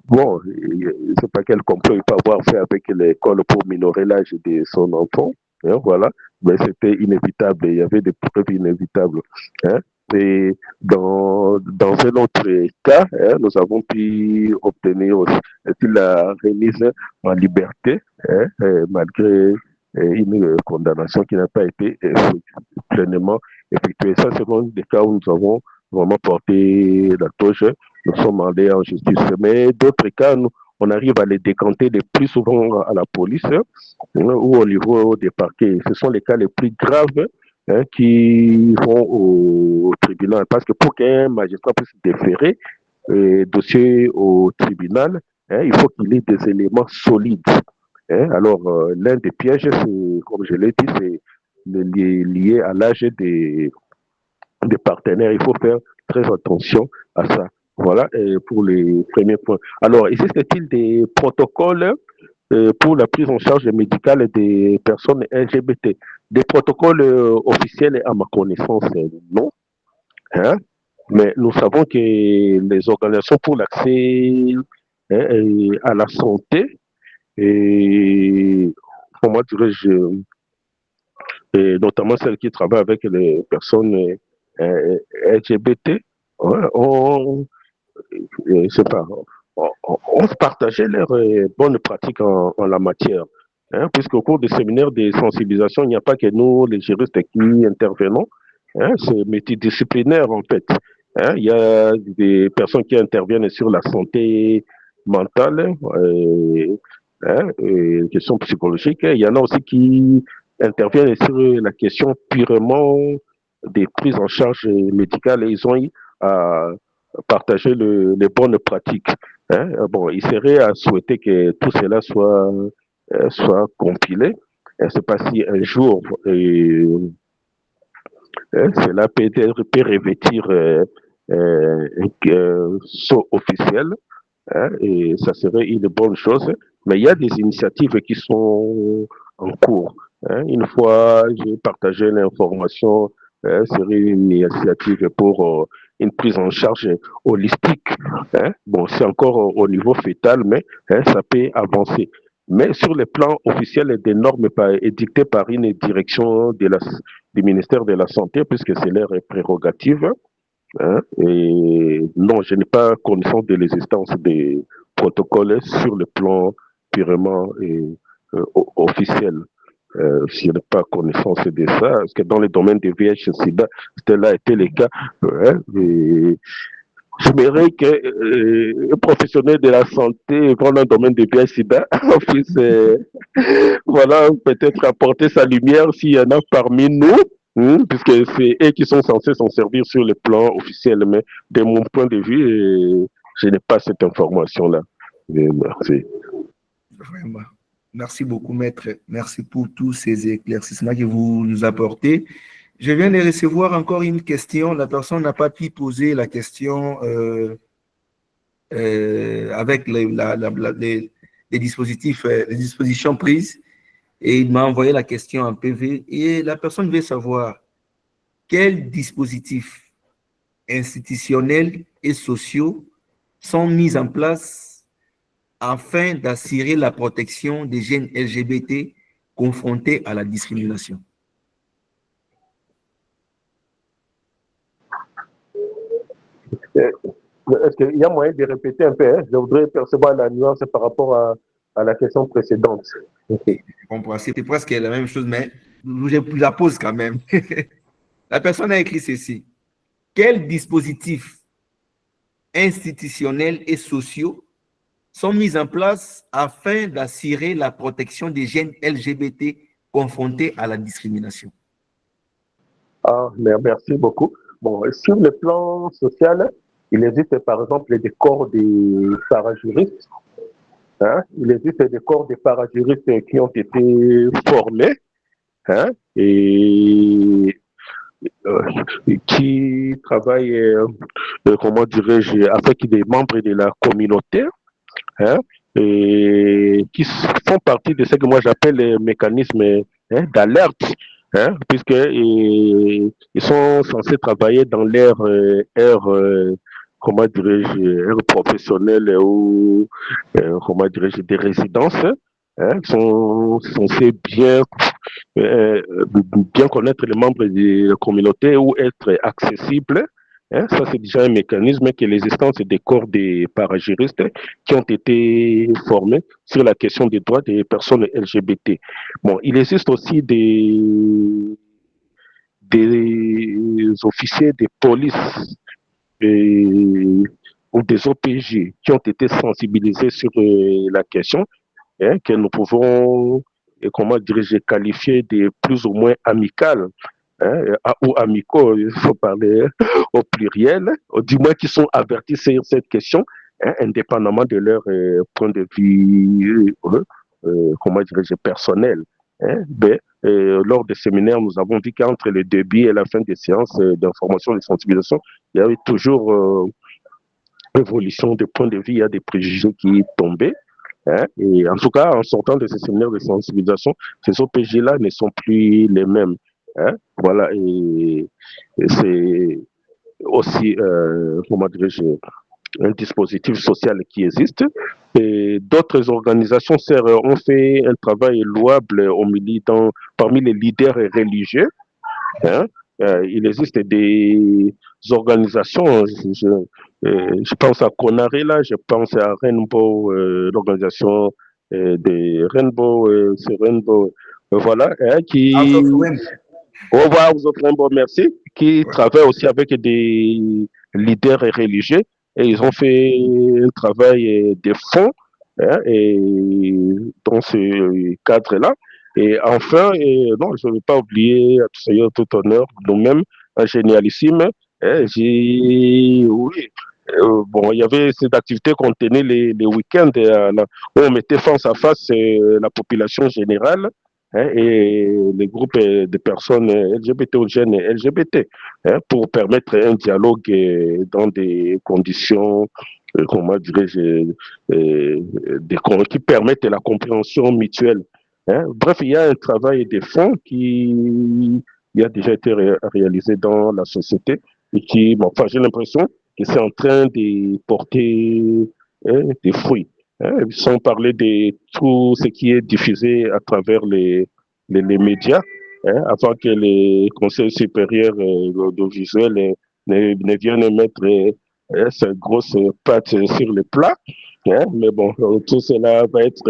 bon, je ne sais pas quel complot il peut avoir fait avec l'école pour minorer l'âge de son enfant. Hein, voilà. Mais c'était inévitable. Il y avait des preuves inévitables. Hein. Et dans un autre cas, nous avons pu obtenir aussi la remise en liberté, malgré une condamnation qui n'a pas été pleinement effectuée. Ça, c'est des cas où nous avons vraiment porté la touche. Nous sommes allés en justice. Mais d'autres cas, on arrive à les décanter le plus souvent à la police ou au niveau des parquets. Ce sont les cas les plus graves qui vont au tribunal. Parce que pour qu'un magistrat puisse déférer dossier au tribunal, il faut qu'il ait des éléments solides. Alors, l'un des pièges, comme je l'ai dit, c'est lié à l'âge des partenaires. Il faut faire très attention à ça. Voilà pour les premiers points. Alors, existe-t-il des protocoles pour la prise en charge médicale des personnes LGBT? Des protocoles officiels, à ma connaissance, non. Hein? Mais nous savons que les organisations pour l'accès à la santé, et comment dirais-je,
et notamment celles qui travaillent avec les personnes LGBT, ouais, je sais pas, on partageait leurs bonnes pratiques en la matière. Hein, puisqu'au cours des séminaires de sensibilisation, il n'y a pas que nous, les juristes, qui intervenons. Hein, c'est multidisciplinaire en fait. Hein, il y a des personnes qui interviennent sur la santé mentale, questions psychologiques. Il y en a aussi qui interviennent sur la question purement des prises en charge médicales et ils ont eu à partager les bonnes pratiques. Hein. Bon, il serait à souhaiter que tout cela soit compilé. Je ne sais pas si un jour cela peut revêtir un saut officiel, hein, et ça serait une bonne chose. Mais il y a des initiatives qui sont en cours. Hein. Une fois, j'ai partagé l'information sur une initiative pour une prise en charge holistique. Hein. Bon, c'est encore au niveau fœtal, mais hein, ça peut avancer. Mais sur le plan officiel, des normes édictées par une direction du ministère de la Santé, puisque c'est leur prérogative. Hein, et non, je n'ai pas connaissance de l'existence des protocoles sur le plan purement officiel. Je n'ai pas connaissance de ça, parce que dans le domaine des VIH-Sida, cela a été le cas. Hein, et j'aimerais que un professionnel de la santé dans le domaine des VIH-Sida puisse voilà, peut-être apporter sa lumière s'il y en a parmi nous. Puisque c'est eux qui sont censés s'en servir sur le plan officiel, mais de mon point de vue, je n'ai pas cette information-là. Merci.
Vraiment. Merci beaucoup, maître. Merci pour tous ces éclaircissements que vous nous apportez. Je viens de recevoir encore une question. La personne n'a pas pu poser la question avec les dispositifs, les dispositions prises. Et il m'a envoyé la question en PV. Et la personne veut savoir quels dispositifs institutionnels et sociaux sont mis en place afin d'assurer la protection des jeunes LGBT confrontés à la discrimination.
Est-ce qu'il y a moyen de répéter un peu? Hein? Je voudrais percevoir la nuance par rapport à la question précédente.
Je comprends. C'était presque la même chose, mais je la pose quand même. La personne a écrit ceci. Quels dispositifs institutionnels et sociaux sont mis en place afin d'assurer la protection des jeunes LGBT confrontés à la discrimination?
Ah, merci beaucoup. Bon, sur le plan social, il existe par exemple des corps des parajuristes. Hein? Il existe des corps des parajuristes qui ont été formés, hein? Et qui travaillent, comment dirais-je, avec des membres de la communauté, hein? Et qui font partie de ce que moi j'appelle les mécanismes, hein, d'alerte. Hein, puisque ils sont censés travailler dans leur comment dirais-je, ère professionnelle ou comment dirais-je, des résidences, hein, qui sont censés bien connaître les membres de la communauté ou être accessibles. Hein, ça, c'est déjà un mécanisme qui est l'existence des corps des parajuristes qui ont été formés sur la question des droits des personnes LGBT. Bon, il existe aussi des officiers de police ou des OPJ qui ont été sensibilisés sur la question, hein, que nous pouvons, comment dirais-je, qualifier de plus ou moins amicales. Hein, ou amicaux, il faut parler au pluriel, du moins qui sont avertis sur cette question, hein, indépendamment de leur point de vue, comment dirais-je, personnel. Hein, lors des séminaires, nous avons vu qu'entre le début et la fin des séances d'information et de sensibilisation, il y avait toujours évolution de point de vue, il y a des préjugés qui tombaient. Hein, et en tout cas, en sortant de ces séminaires de sensibilisation, ces OPG-là ne sont plus les mêmes. Hein, voilà, et c'est aussi, comment dirais-je,
un dispositif social qui existe. Et d'autres organisations ont fait un travail louable parmi les leaders religieux. Hein. Il existe des organisations, je pense à Conaré, là, je pense à Rainbow, l'organisation de Rainbow, c'est Rainbow, voilà, hein,
House
qui,
of Rainbow.
au revoir, vous offrez un bon merci, qui
Ouais.
travaille aussi avec des leaders religieux et ils ont fait un travail de fond, hein, et dans ce cadre-là. Et enfin, non, je ne vais pas oublier, à tout Seigneur, tout honneur, nous-mêmes, un génialissime, hein, oui, bon, il y avait cette activité qu'on tenait les week-ends où on mettait face à face la population générale, hein, et les groupes de personnes LGBT ou jeunes LGBT, hein, pour permettre un dialogue dans des conditions, comment dirais-je, qui permettent la compréhension mutuelle. Hein. Bref, il y a un travail de fond qui a déjà été réalisé dans la société et qui, bon, enfin, j'ai l'impression que c'est en train de porter des fruits. Hein, sans parler de tout ce qui est diffusé à travers les médias, hein, avant que les conseils supérieurs audiovisuels ne viennent mettre sa grosse patte sur le plat. Hein, mais bon, tout cela va être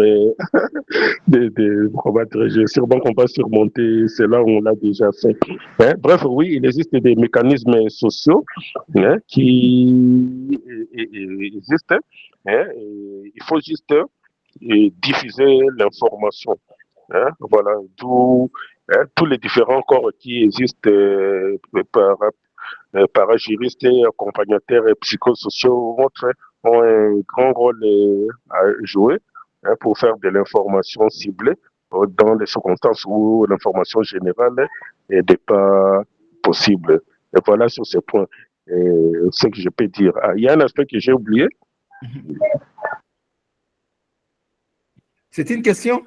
on va dire, sûrement qu'on va surmonter cela, on l'a déjà fait. Hein, bref, oui, il existe des mécanismes sociaux, hein, qui existent. Hein, et il faut juste diffuser l'information. Hein, voilà, d'où hein, tous les différents corps qui existent parajuristes, accompagnateurs et psychosociaux ont un grand rôle à jouer, hein, pour faire de l'information ciblée dans les circonstances où l'information générale n'est pas possible. Et voilà sur ce point ce que je peux dire. Ah, il y a un aspect que j'ai oublié.
C'est une question?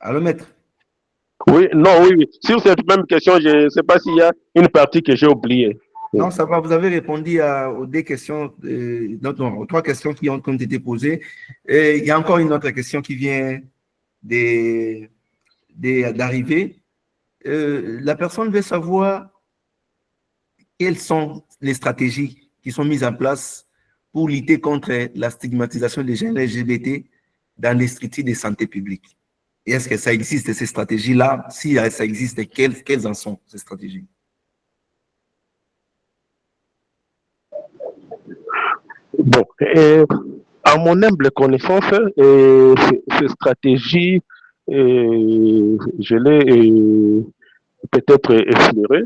Allô, maître?
Oui, non, oui, oui. Sur cette même question, je ne sais pas s'il y a une partie que j'ai oubliée.
Non, ça va, vous avez répondu aux deux questions, aux trois questions qui ont été posées. Et il y a encore une autre question qui vient d'arriver. La personne veut savoir quelles sont les stratégies qui sont mises en place pour lutter contre la stigmatisation des jeunes LGBT dans les structures de santé publique. Et est-ce que ça existe, ces stratégies-là? Si ça existe, quelles en sont ces stratégies?
Bon, à mon humble connaissance, ces stratégies, je l'ai peut-être effleuré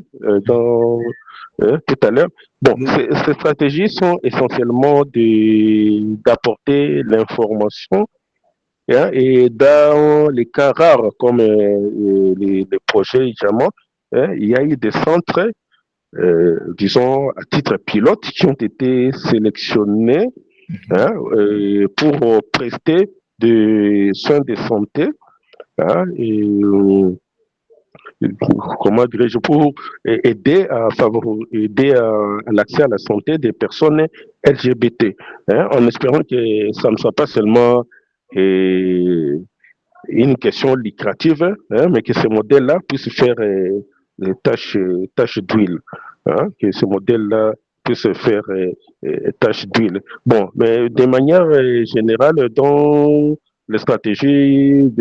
tout à l'heure. Bon, ces stratégies sont essentiellement d'apporter l'information, hein, et dans les cas rares comme les projets JAMA, hein, il y a eu des centres, disons, à titre pilote, qui ont été sélectionnés, hein, pour prester des soins de santé, hein, et comment dirais-je, pour aider à l'accès à la santé des personnes LGBT, hein, en espérant que ça ne soit pas seulement une question lucrative, hein, mais que ce modèle-là puisse faire des tâches d'huile, hein, que ce modèle-là puisse faire tâches d'huile. Bon, mais de manière générale, dans les stratégies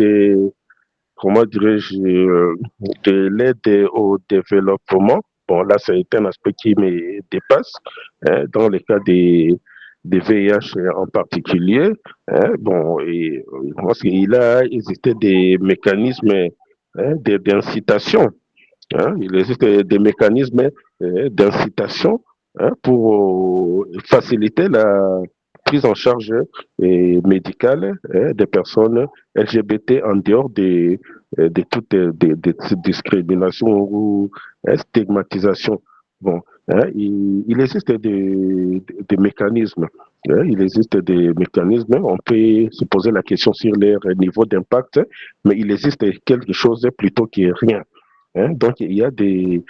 comment dirais-je, de l'aide au développement, bon, là, c'est un aspect qui me dépasse, hein, dans le cas des VIH en particulier. Hein, bon, et je pense qu'il a existé des mécanismes, hein, d'incitation. Hein, il existe des mécanismes d'incitation, hein, pour faciliter la prise en charge médicale, hein, des personnes LGBT en dehors de toute discrimination ou stigmatisation. Bon, hein, il existe des mécanismes. Hein, il existe des mécanismes. On peut se poser la question sur leur niveau d'impact, mais il existe quelque chose plutôt que rien. Donc, il y a des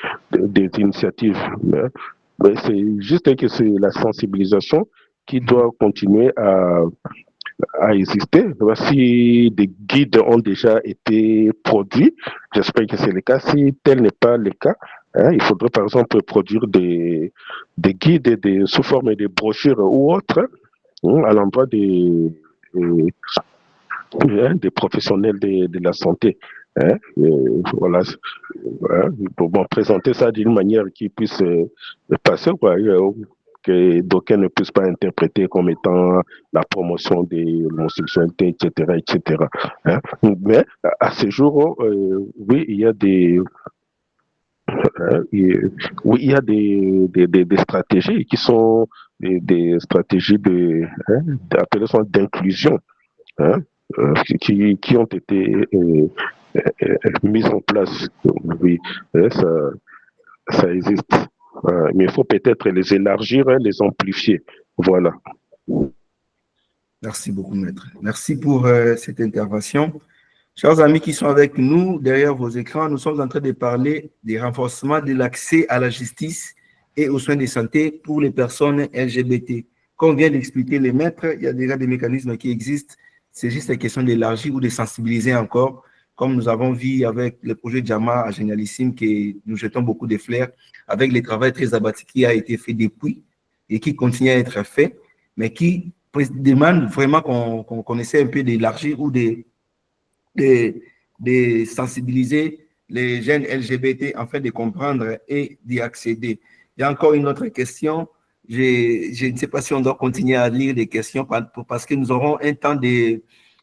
initiatives. Mais c'est juste que c'est la sensibilisation qui doit continuer à exister. Si des guides ont déjà été produits, j'espère que c'est le cas. Si tel n'est pas le cas, il faudrait par exemple produire des guides sous forme de brochures ou autres à l'endroit des professionnels de la santé. Voilà, pour présenter ça d'une manière qui puisse passer, quoi, que d'aucuns ne puissent pas interpréter comme étant la promotion de l'homosexualité, etc., etc. Mais à ce jour, oui, il y a oui, il y a des stratégies qui sont des stratégies appellation d'inclusion, hein, qui ont été mises en place. Oui, ça existe. Mais il faut peut-être les élargir, les amplifier. Voilà.
Merci beaucoup, maître. Merci pour cette intervention. Chers amis qui sont avec nous derrière vos écrans, nous sommes en train de parler du renforcement de l'accès à la justice et aux soins de santé pour les personnes LGBT. Comme vient d'expliquer les maîtres, il y a déjà des mécanismes qui existent. C'est juste une question d'élargir ou de sensibiliser encore, comme nous avons vu avec le projet JAMA à Génialissime, que nous jetons beaucoup de fleurs, avec le travail très abattu qui a été fait depuis et qui continue à être fait, mais qui demande vraiment qu'on essaie un peu d'élargir ou de sensibiliser les jeunes LGBT afin de comprendre et d'y accéder. Il y a encore une autre question. Je ne sais pas si on doit continuer à lire des questions parce que nous aurons un temps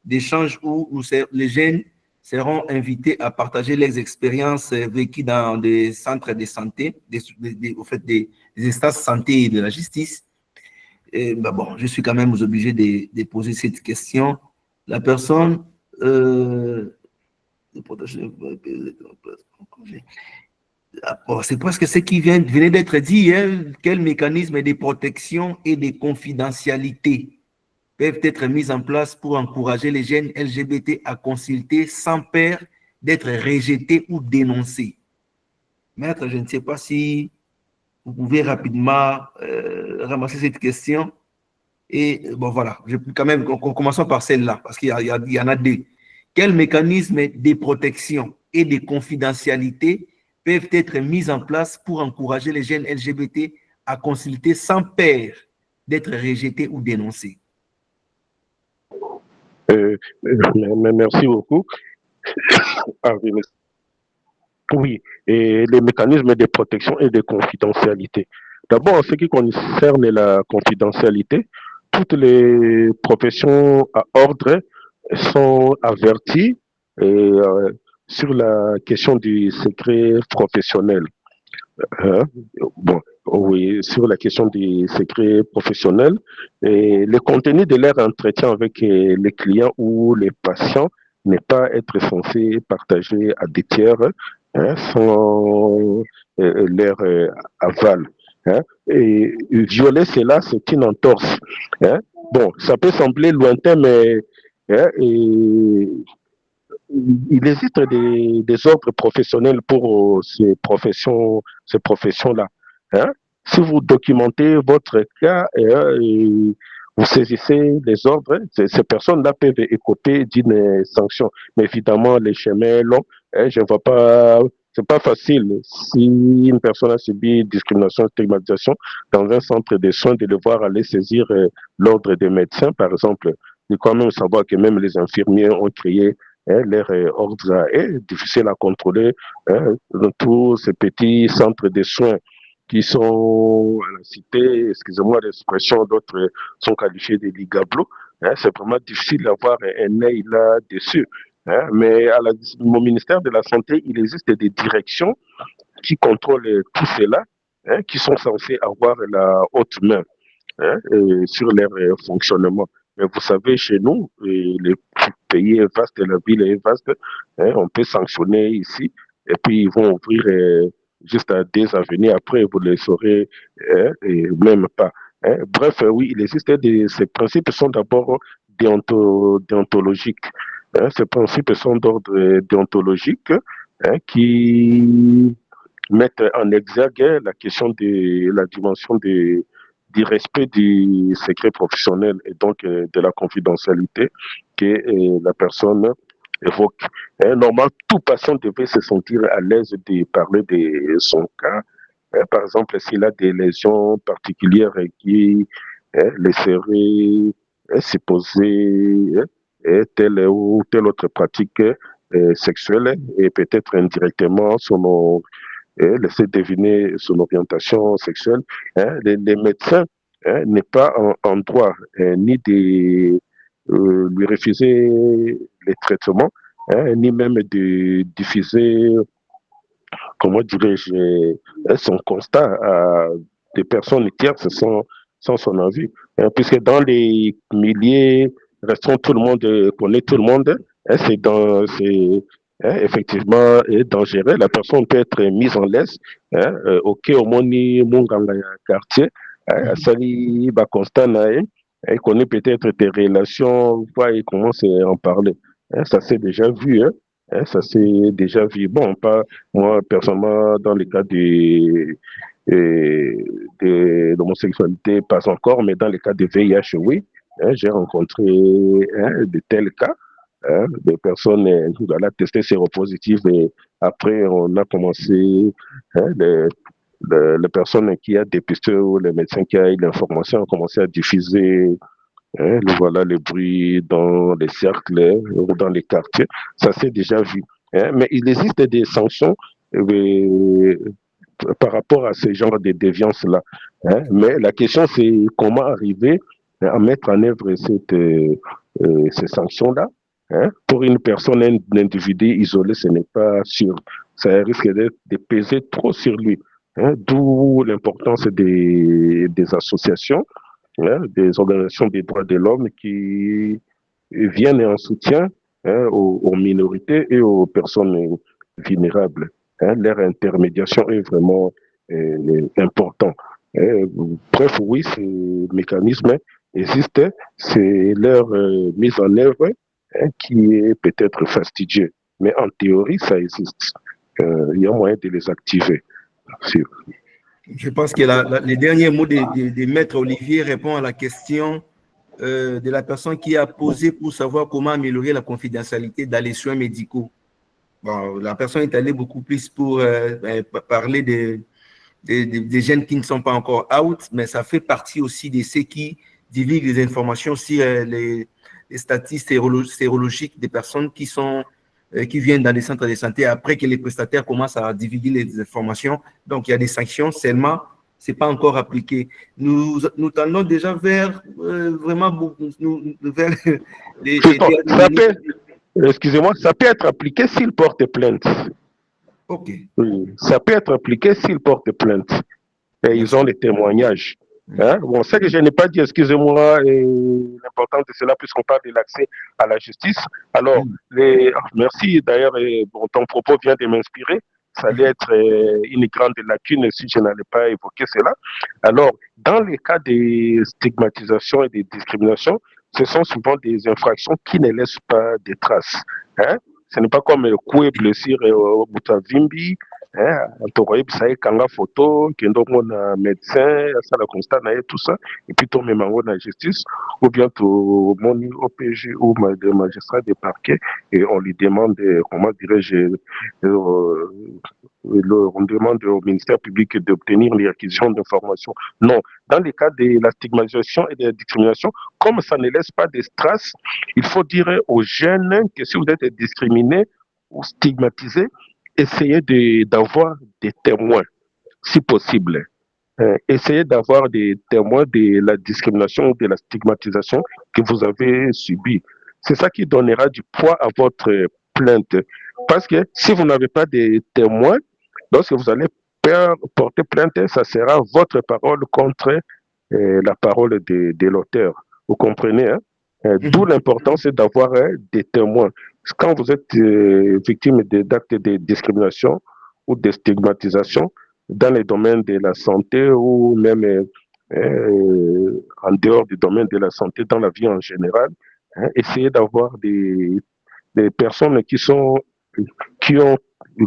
d'échange où les jeunes seront invités à partager leurs expériences vécues dans des centres de santé, au fait des instances santé et de la justice. Et, ben bon, je suis quand même obligé de poser cette question. La personne c'est presque ce qui venait d'être dit, hein. Quels mécanismes de protection et de confidentialité peuvent être mis en place pour encourager les jeunes LGBT à consulter sans peur d'être rejetés ou dénoncés? Maître, je ne sais pas si vous pouvez rapidement ramasser cette question. Et bon, voilà, quand même, commençons par celle-là, parce qu'il y en a deux. Quels mécanismes de protection et de confidentialité peuvent être mis en place pour encourager les jeunes LGBT à consulter sans peur d'être rejetés ou dénoncés?
Merci beaucoup. Ah, oui, et les mécanismes de protection et de confidentialité. D'abord, en ce qui concerne la confidentialité, toutes les professions à ordre sont averties sur la question du secret professionnel. Hein? Bon, oui, sur la question du secret professionnel, et le contenu de leur entretien avec les clients ou les patients n'est pas être censé partager à des tiers sans leur aval. Hein? Et violer cela, c'est une entorse. Hein? Bon, ça peut sembler lointain, mais il existe des ordres professionnels pour ces professions-là. Hein? Si vous documentez votre cas et vous saisissez les ordres, ces personnes-là peuvent écoper d'une sanction. Mais évidemment, les chemins longs, je ne vois pas, c'est pas facile. Si une personne a subi discrimination, stigmatisation dans un centre de soins, de le voir aller saisir l'ordre des médecins, par exemple, il faut quand même savoir que même les infirmiers ont créé leur ordre est difficile à contrôler dans tous ces petits centres de soins qui sont à la cité, excusez-moi l'expression, d'autres sont qualifiés de ligablo. C'est vraiment difficile d'avoir un œil là-dessus. Mais au ministère de la Santé, il existe des directions qui contrôlent tout cela, qui sont censées avoir la haute main sur leur fonctionnement. Mais vous savez, chez nous, le pays est vaste, la ville est vaste, on peut sanctionner ici, et puis ils vont ouvrir juste à des avenues, après vous ne les saurez et même pas. Bref, oui, il existe ces principes sont d'abord déontologiques. Ces principes sont d'ordre déontologique qui mettent en exergue la question de la dimension du respect du secret professionnel et donc de la confidentialité que la personne évoque. Normalement, tout patient devait se sentir à l'aise de parler de son cas. Par exemple, s'il a des lésions particulières qui laisseraient supposer telle ou telle autre pratique sexuelle et peut-être indirectement laisser deviner son orientation sexuelle. Les médecins n'est pas en droit ni de lui refuser les traitements, ni même de diffuser, comment dirais-je, son constat à des personnes tierces sans son avis. Puisque dans les milliers restreints, tout le monde connaît tout le monde, c'est effectivement dangereux. La personne peut être mise en laisse. Ok, au moins, mon quartier, Sali constat, il connaît peut-être tes relations, il commence à en parler. Ça s'est déjà vu. Ça s'est déjà vu. Bon, pas moi, personnellement, dans le cas de l'homosexualité, pas encore, mais dans le cas de VIH, oui. J'ai rencontré de tels cas, des personnes qui ont testé séropositives et après, on a commencé, les personnes qui ont dépisté ou les médecins qui ont eu l'information ont commencé à diffuser voilà les bruits dans les cercles ou dans les quartiers. Ça s'est déjà vu. Mais il existe des sanctions par rapport à ce genre de déviance-là. Mais la question, c'est comment arriver à mettre en œuvre ces sanctions-là. Pour une personne, un individu isolé, ce n'est pas sûr. Ça risque de peser trop sur lui. D'où l'importance des associations, des organisations des droits de l'homme qui viennent en soutien aux minorités et aux personnes vulnérables. Leur intermédiation est vraiment important. Bref, oui, ces mécanismes existent, c'est leur mise en œuvre qui est peut-être fastidieux. Mais en théorie, ça existe. Il y a moyen de les activer.
Je pense que les derniers mots de Maître Olivier répondent à la question de la personne qui a posé pour savoir comment améliorer la confidentialité dans les soins médicaux. Bon, la personne est allée beaucoup plus pour parler des jeunes qui ne sont pas encore out, mais ça fait partie aussi de ceux qui divulguent les informations sur les statistiques sérologiques des personnes qui viennent dans les centres de santé après que les prestataires commencent à divulguer les informations. Donc, il y a des sanctions, seulement, ce n'est pas encore appliqué. Nous tendons déjà vers vraiment vers
excusez-moi, ça peut être appliqué s'il porte plainte.
OK.
Oui, ça peut être appliqué s'il porte plainte. Et ils ont les témoignages. Bon, ce que je n'ai pas dit, excusez-moi, l'important de cela, puisqu'on parle de l'accès à la justice. Alors, merci d'ailleurs, bon, ton propos vient de m'inspirer. Ça allait être une grande lacune si je n'allais pas évoquer cela. Alors, dans les cas de stigmatisation et de discrimination, ce sont souvent des infractions qui ne laissent pas de traces. Ce n'est pas comme couper, blessure au Boutavimbi, entouré ça y kanga photo kendo mona médecin ça la constat na tout ça et puis ton même en justice ou bien tout mon OPG ou des magistrats des parquets et on lui demande comment dirais-je on demande au ministère public d'obtenir les réquisitions d'informations. Non, dans le cas de la stigmatisation et de la discrimination, comme ça ne laisse pas de traces, il faut dire aux jeunes que si vous êtes discriminé ou stigmatisé, essayez d'avoir des témoins, si possible. Essayez d'avoir des témoins de la discrimination ou de la stigmatisation que vous avez subie. C'est ça qui donnera du poids à votre plainte. Parce que si vous n'avez pas de témoins, lorsque vous allez porter plainte, ça sera votre parole contre la parole de l'auteur. Vous comprenez, hein? D'où l'importance d'avoir des témoins. Quand vous êtes victime d'actes de discrimination ou de stigmatisation dans les domaines de la santé ou même en dehors du domaine de la santé, dans la vie en général, essayez d'avoir des personnes qui ont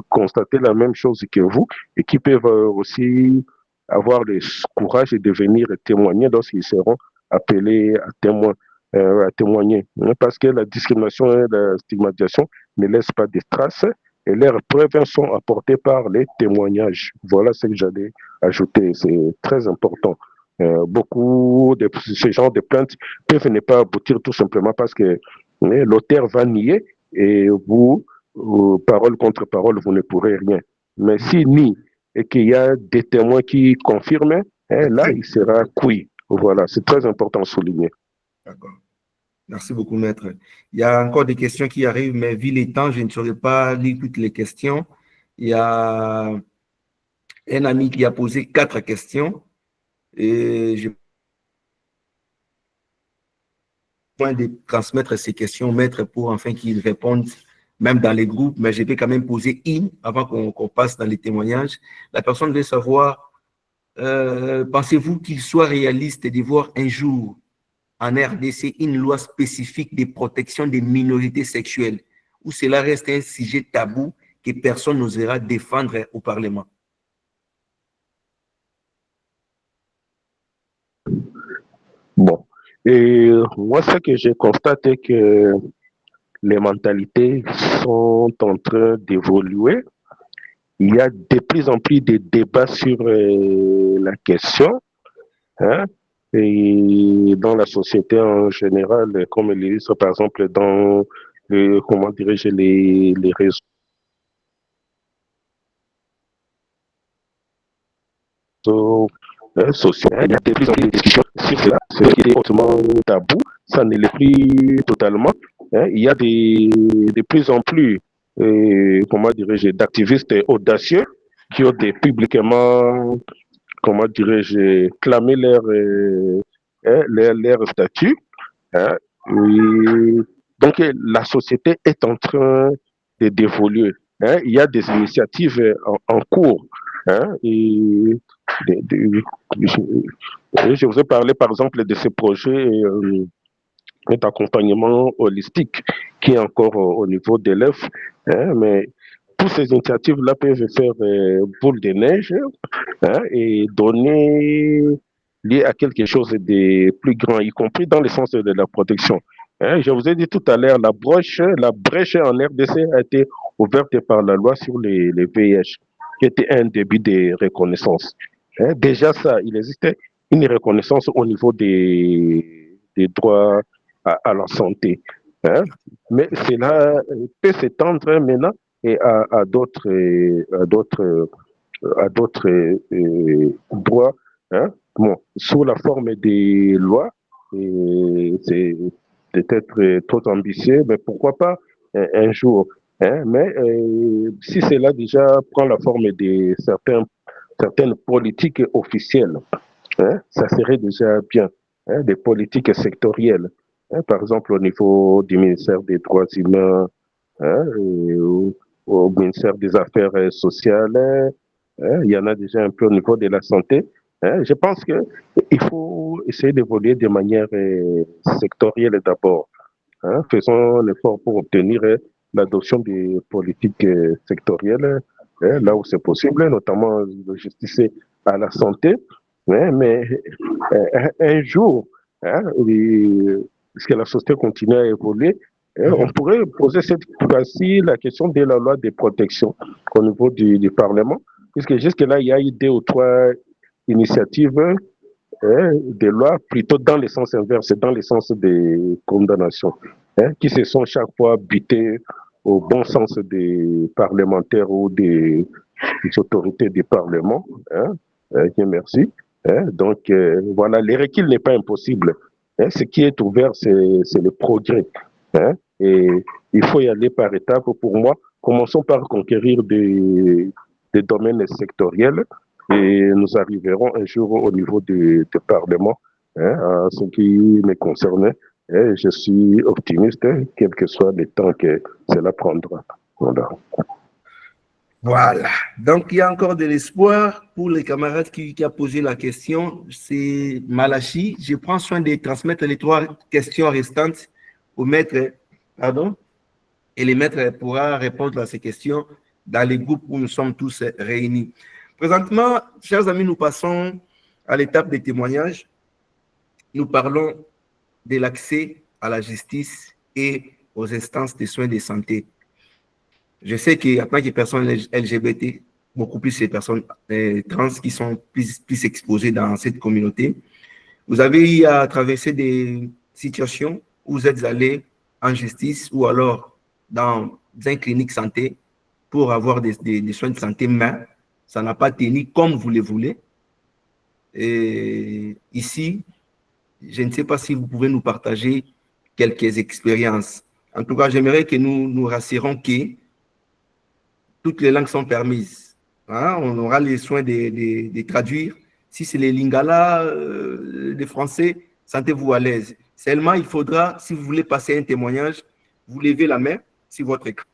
constater la même chose que vous et qui peuvent aussi avoir le courage de venir témoigner lorsqu'ils seront appelés à témoigner. Parce que la discrimination et la stigmatisation ne laissent pas de traces et leurs preuves sont apportées par les témoignages. Voilà ce que j'allais ajouter. C'est très important. Beaucoup de ce genre de plaintes peuvent ne pas aboutir tout simplement parce que l'auteur va nier et vous, parole contre parole, vous ne pourrez rien. Mais s'il nie et qu'il y a des témoins qui confirment, là, il sera cuit. Voilà, c'est très important à souligner.
D'accord. Merci beaucoup, maître. Il y a encore des questions qui arrivent, mais vu les temps, je ne saurais pas lire toutes les questions. Il y a un ami qui a posé 4 questions et je vais de transmettre ces questions au maître pour enfin qu'il réponde même dans les groupes, mais je vais quand même poser une avant qu'on passe dans les témoignages. La personne veut savoir, pensez-vous qu'il soit réaliste de voir un jour en RDC une loi spécifique de protection des minorités sexuelles, où cela reste un sujet tabou que personne n'osera défendre au Parlement?
Bon, et moi, ce que j'ai constaté, que les mentalités sont en train d'évoluer. Il y a de plus en plus de débats sur la question, hein, et dans la société en général, comme il illustre par exemple dans, comment dirais-je, les réseaux sociaux. Il y a de plus en plus de discussions sur cela. Ce qui est hautement tabou, ça ne l'est plus totalement. Hein. Il y a de plus en plus, comment dirais-je, d'activistes audacieux qui ont publiquement, comment dirais-je, clamé leur statut. Hein. Et donc, la société est en train d'évoluer. Hein. Il y a des initiatives en cours. Hein. Et je vous ai parlé, par exemple, de ce projet d'accompagnement holistique qui est encore au niveau d'élèves. Hein, mais toutes ces initiatives-là peuvent faire boule de neige, hein, et donner lié à quelque chose de plus grand, y compris dans le sens de la protection. Hein, je vous ai dit tout à l'heure, la brèche en RDC a été ouverte par la loi sur les VIH, qui était un début de reconnaissance. Hein, déjà ça, il existait une reconnaissance au niveau des droits à la santé. Hein, mais cela peut s'étendre maintenant et à d'autres droits, hein, bon, sous la forme des lois. C'est peut-être trop ambitieux, mais pourquoi pas un jour. Hein, mais si cela déjà prend la forme de certaines politiques officielles, hein, ça serait déjà bien. Hein, des politiques sectorielles. Hein, par exemple, au niveau du ministère des Droits humains, hein, au ministère des Affaires sociales, hein, il y en a déjà un peu au niveau de la santé. Hein, je pense qu'il faut essayer d'évoluer de manière sectorielle d'abord. Hein, faisons l'effort pour obtenir l'adoption des politiques sectorielles, hein, là où c'est possible, notamment de justice à la santé. Hein, mais un jour, hein, puisque la société continue à évoluer, on pourrait poser cette fois-ci la question de la loi de protection au niveau du Parlement, puisque jusque-là, il y a eu 2 ou 3 initiatives des lois plutôt dans le sens inverse, dans le sens des condamnations, hein, qui se sont chaque fois butées au bon sens des parlementaires ou des autorités du Parlement. Hein, bien merci. Hein, donc, voilà, les recul n'est pas impossible. Hein, ce qui est ouvert, c'est le progrès. Hein, et il faut y aller par étapes. Pour moi, commençons par conquérir des domaines sectoriels et nous arriverons un jour au niveau du Parlement. Hein, à ce qui me concerne, je suis optimiste, quel que soit le temps que cela prendra. Voilà.
Voilà. Donc, il y a encore de l'espoir pour les camarades qui ont posé la question. C'est Malachi. Je prends soin de transmettre les 3 questions restantes au maître, pardon, et le maître pourra répondre à ces questions dans les groupes où nous sommes tous réunis. Présentement, chers amis, nous passons à l'étape des témoignages. Nous parlons de l'accès à la justice et aux instances de soins de santé. Je sais qu'il y a plein de personnes LGBT, beaucoup plus ces personnes trans qui sont plus exposées dans cette communauté. Vous avez eu à traverser des situations où vous êtes allé en justice ou alors dans une clinique santé pour avoir des soins de santé, mais ça n'a pas tenu comme vous le voulez. Et ici, je ne sais pas si vous pouvez nous partager quelques expériences. En tout cas, j'aimerais que nous nous rassurons que toutes les langues sont permises. Hein? On aura les soins de traduire. Si c'est les lingala, les français, sentez-vous à l'aise. Seulement, il faudra, si vous voulez passer un témoignage, vous levez la main sur votre écran.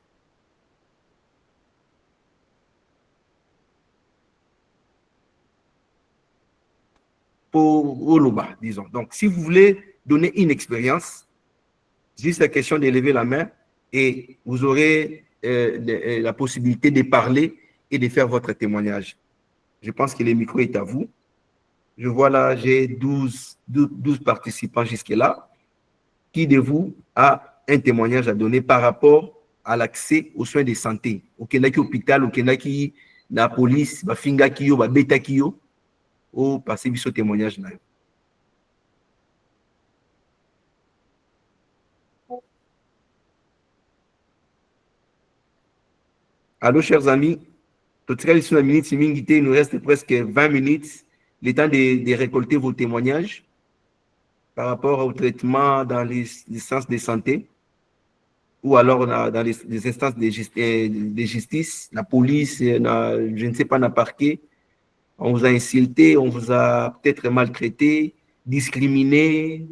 Pour Oloba, disons. Donc, si vous voulez donner une expérience, juste la question de lever la main et vous aurez la possibilité de parler et de faire votre témoignage. Je pense que le micro est à vous. Je vois là, j'ai 12 participants jusque-là. Qui de vous a un témoignage à donner par rapport à l'accès aux soins de santé? Au Kenaki hôpital, au Kenaki la police, ba finga kiyo, ba beta kiyo, ou passer ce témoignage là. Allô, chers amis, il nous reste presque 20 minutes, le temps de récolter vos témoignages par rapport au traitement dans les instances de santé ou alors dans les instances de justice, la police, je ne sais pas, le parquet. On vous a insulté, on vous a peut-être maltraité, discriminé,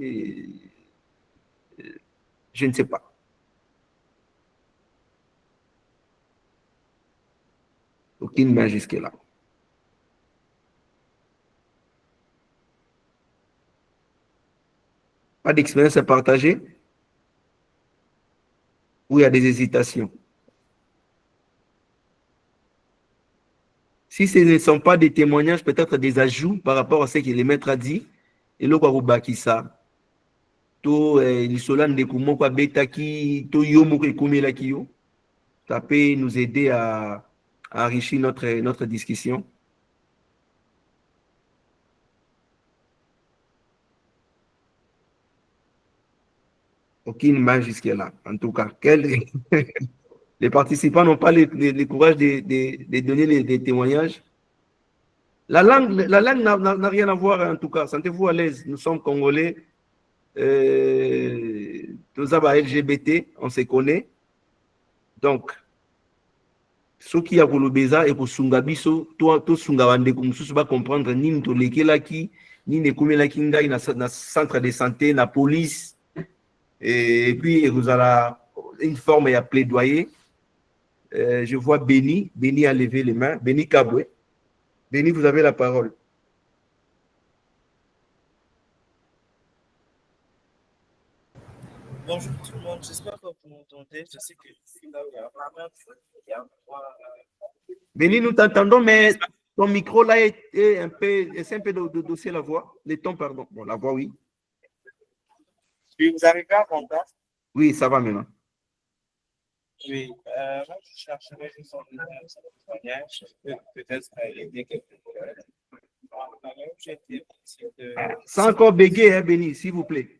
je ne sais pas. Aucune main jusque-là. Pas d'expérience à partager? Ou il y a des hésitations? Si ce ne sont pas des témoignages, peut-être des ajouts par rapport à ce que le maître a dit, et le Kwarubakisa, to l'isolan de Kumokwa Betaki, to Yomo Kumelakio, ça peut nous aider à enrichir notre discussion. Aucune main jusque-là, en tout cas. Les participants n'ont pas le courage de donner les témoignages. La langue n'a rien à voir, en tout cas. Sentez-vous à l'aise. Nous sommes Congolais. Nous avons LGBT, on se connaît. Donc, ceux qui ont voulu et pour Sungabiso, toi, Sungawande, comme ça, va comprendre ni Ntolekelaki, ni Nekumelaki, ni na centre de santé, na police. Et puis, vous avez une forme à plaidoyer. Je vois Béni. Béni a levé les mains. Béni Kabwe. Béni, vous avez la parole.
Bonjour tout le monde, j'espère que vous m'entendez. Je sais que ici, là, il y a vraiment
Béni, nous t'entendons, mais ton micro là est un peu, essaie un peu de dossier la voix. Les tons, pardon. Bon, la voix, oui.
Puis vous arrivez à comprendre?
Oui, ça va maintenant.
Oui, moi je chercherais juste un témoignage, peut-être aider quelqu'un.
Sans encore bégayer, hein, Béni, s'il vous plaît.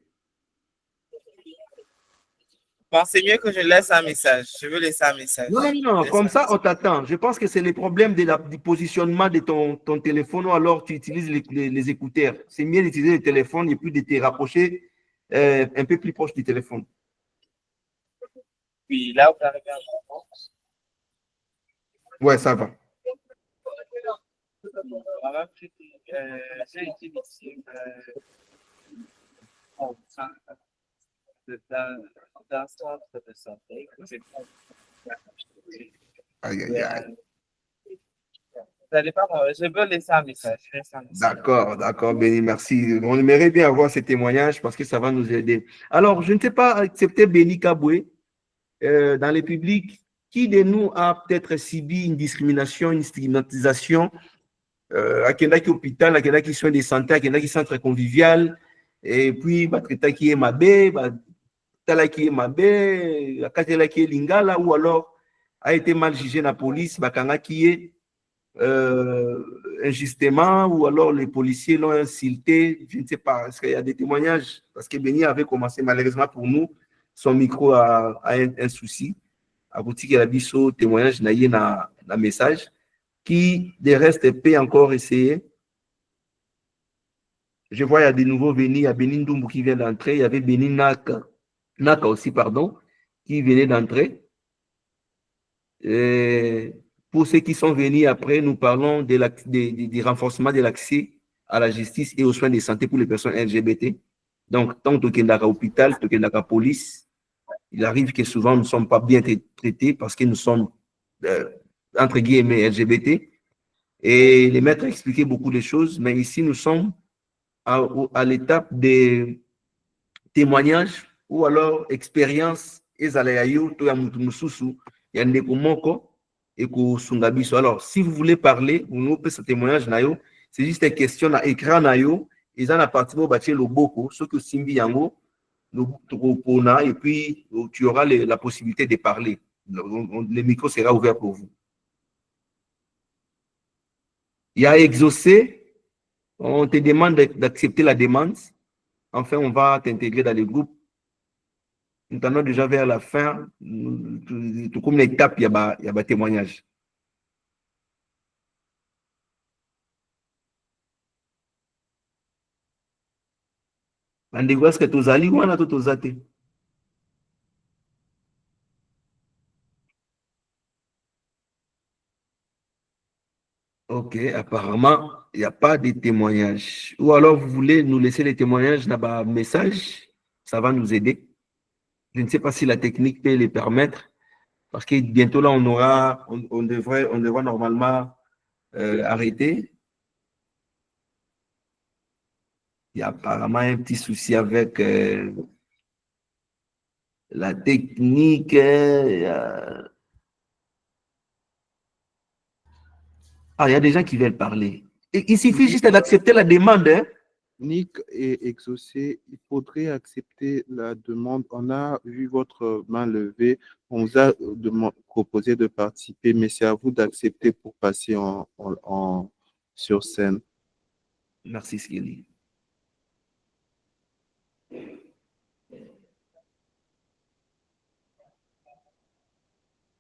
Pensez mieux que je laisse un message. Je veux laisser un message.
Non, comme ça, on t'attend. Je pense que c'est le problème du positionnement de ton téléphone ou alors tu utilises les écouteurs. C'est mieux d'utiliser le téléphone et puis de te rapprocher un peu plus proche du téléphone.
Puis là, vous arrivez à comprendre.
Ouais, ça va.
J'ai utilisé d'un centre de santé.
Aïe, aïe, aïe.
Je veux laisser un message.
D'accord, Béni, merci. On aimerait bien avoir ces témoignages parce que ça va nous aider. Alors, je ne sais pas accepter Béni Kabwe dans les publics qui de nous a peut-être subi une discrimination, une stigmatisation à Kendaki hôpital, à Kendaki soins de santé, à Kendaki centre convivial, et puis Batreta qui est Mabé, Tala qui est Mabé, Katela qui est Lingala, ou alors a été mal jugé dans la police, Bakanga qui est injustement, ou alors les policiers l'ont insulté, je ne sais pas, parce qu'il y a des témoignages, parce que Béni avait commencé malheureusement pour nous, son micro a un souci, à boutique il a dit ce témoignage, il y a un message, qui de reste peut encore essayer. Je vois il y a de nouveaux Béni, il y a Béni Ndoumbu qui vient d'entrer, il y avait Béni Naka aussi, pardon, qui venait d'entrer. Pour ceux qui sont venus après, nous parlons du renforcement de l'accès à la justice et aux soins de santé pour les personnes LGBT. Donc, tant que nous sommes hôpital, tant que nous sommes police, il arrive que souvent nous ne sommes pas bien traités parce que nous sommes, entre guillemets, LGBT. Et les maîtres expliquaient beaucoup de choses, mais ici, nous sommes à l'étape des témoignages ou alors expérience. Alors, si vous voulez parler, vous nous faites ce témoignage, c'est juste une question à écran, ils ont la partie où bâtir le boko, ce que Simbi Yango, et puis tu auras la possibilité de parler. Le micro sera ouvert pour vous. Il y a exaucé, on te demande d'accepter la demande. Enfin, on va t'intégrer dans le groupe. Nous allons déjà vers la fin. Tout comme l'étape, il y a un témoignage. Est-ce que tu as ou tu as dit? Ok, apparemment, il n'y a pas de témoignage. Ou alors, vous voulez nous laisser les témoignages dans un message, ça va nous aider. Je ne sais pas si la technique peut les permettre, parce que bientôt là, on devrait normalement arrêter. Il y a apparemment un petit souci avec la technique. Ah, il y a des gens qui veulent parler. Et il suffit juste d'accepter la demande. Hein.
Nick et Exaucé, il faudrait accepter la demande. On a vu votre main levée. On vous a proposé de participer, mais c'est à vous d'accepter pour passer sur scène.
Merci, Skili.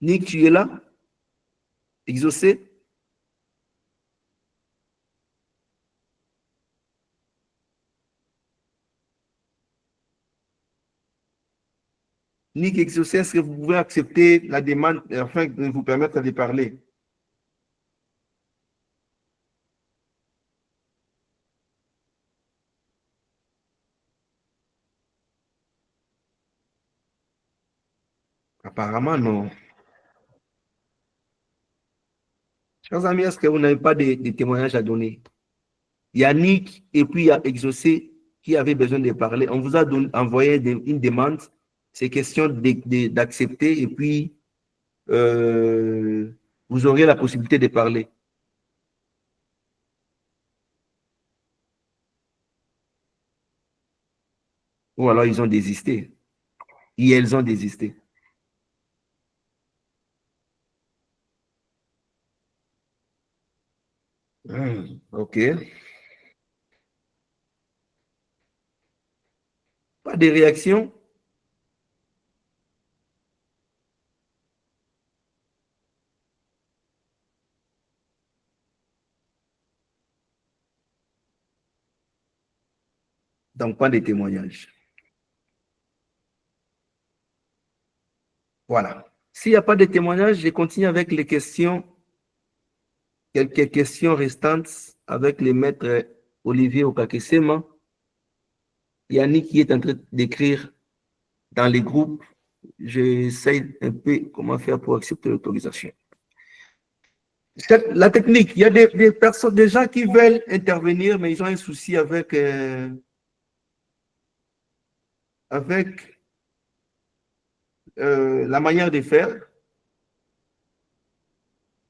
Nick, tu es là? Exaucé? Nick, Exaucé, est-ce que vous pouvez accepter la demande afin de vous permettre de parler? Apparemment, non. Chers amis, est-ce que vous n'avez pas de témoignages à donner? Il y a Nick et puis il y a Exaucé qui avait besoin de parler. On vous a envoyé une demande. C'est question d'accepter et puis vous aurez la possibilité de parler. Ou alors ils ont désisté. Et elles ont désisté. Ok. Pas de réaction? Donc, pas de témoignages. Voilà. S'il n'y a pas de témoignages, je continue avec les questions, quelques questions restantes avec les maîtres Olivier Okakesema. Yannick qui est en train d'écrire dans les groupes. J'essaie un peu comment faire pour accepter l'autorisation. La technique, il y a des personnes, des gens qui veulent intervenir, mais ils ont un souci avec la manière de faire.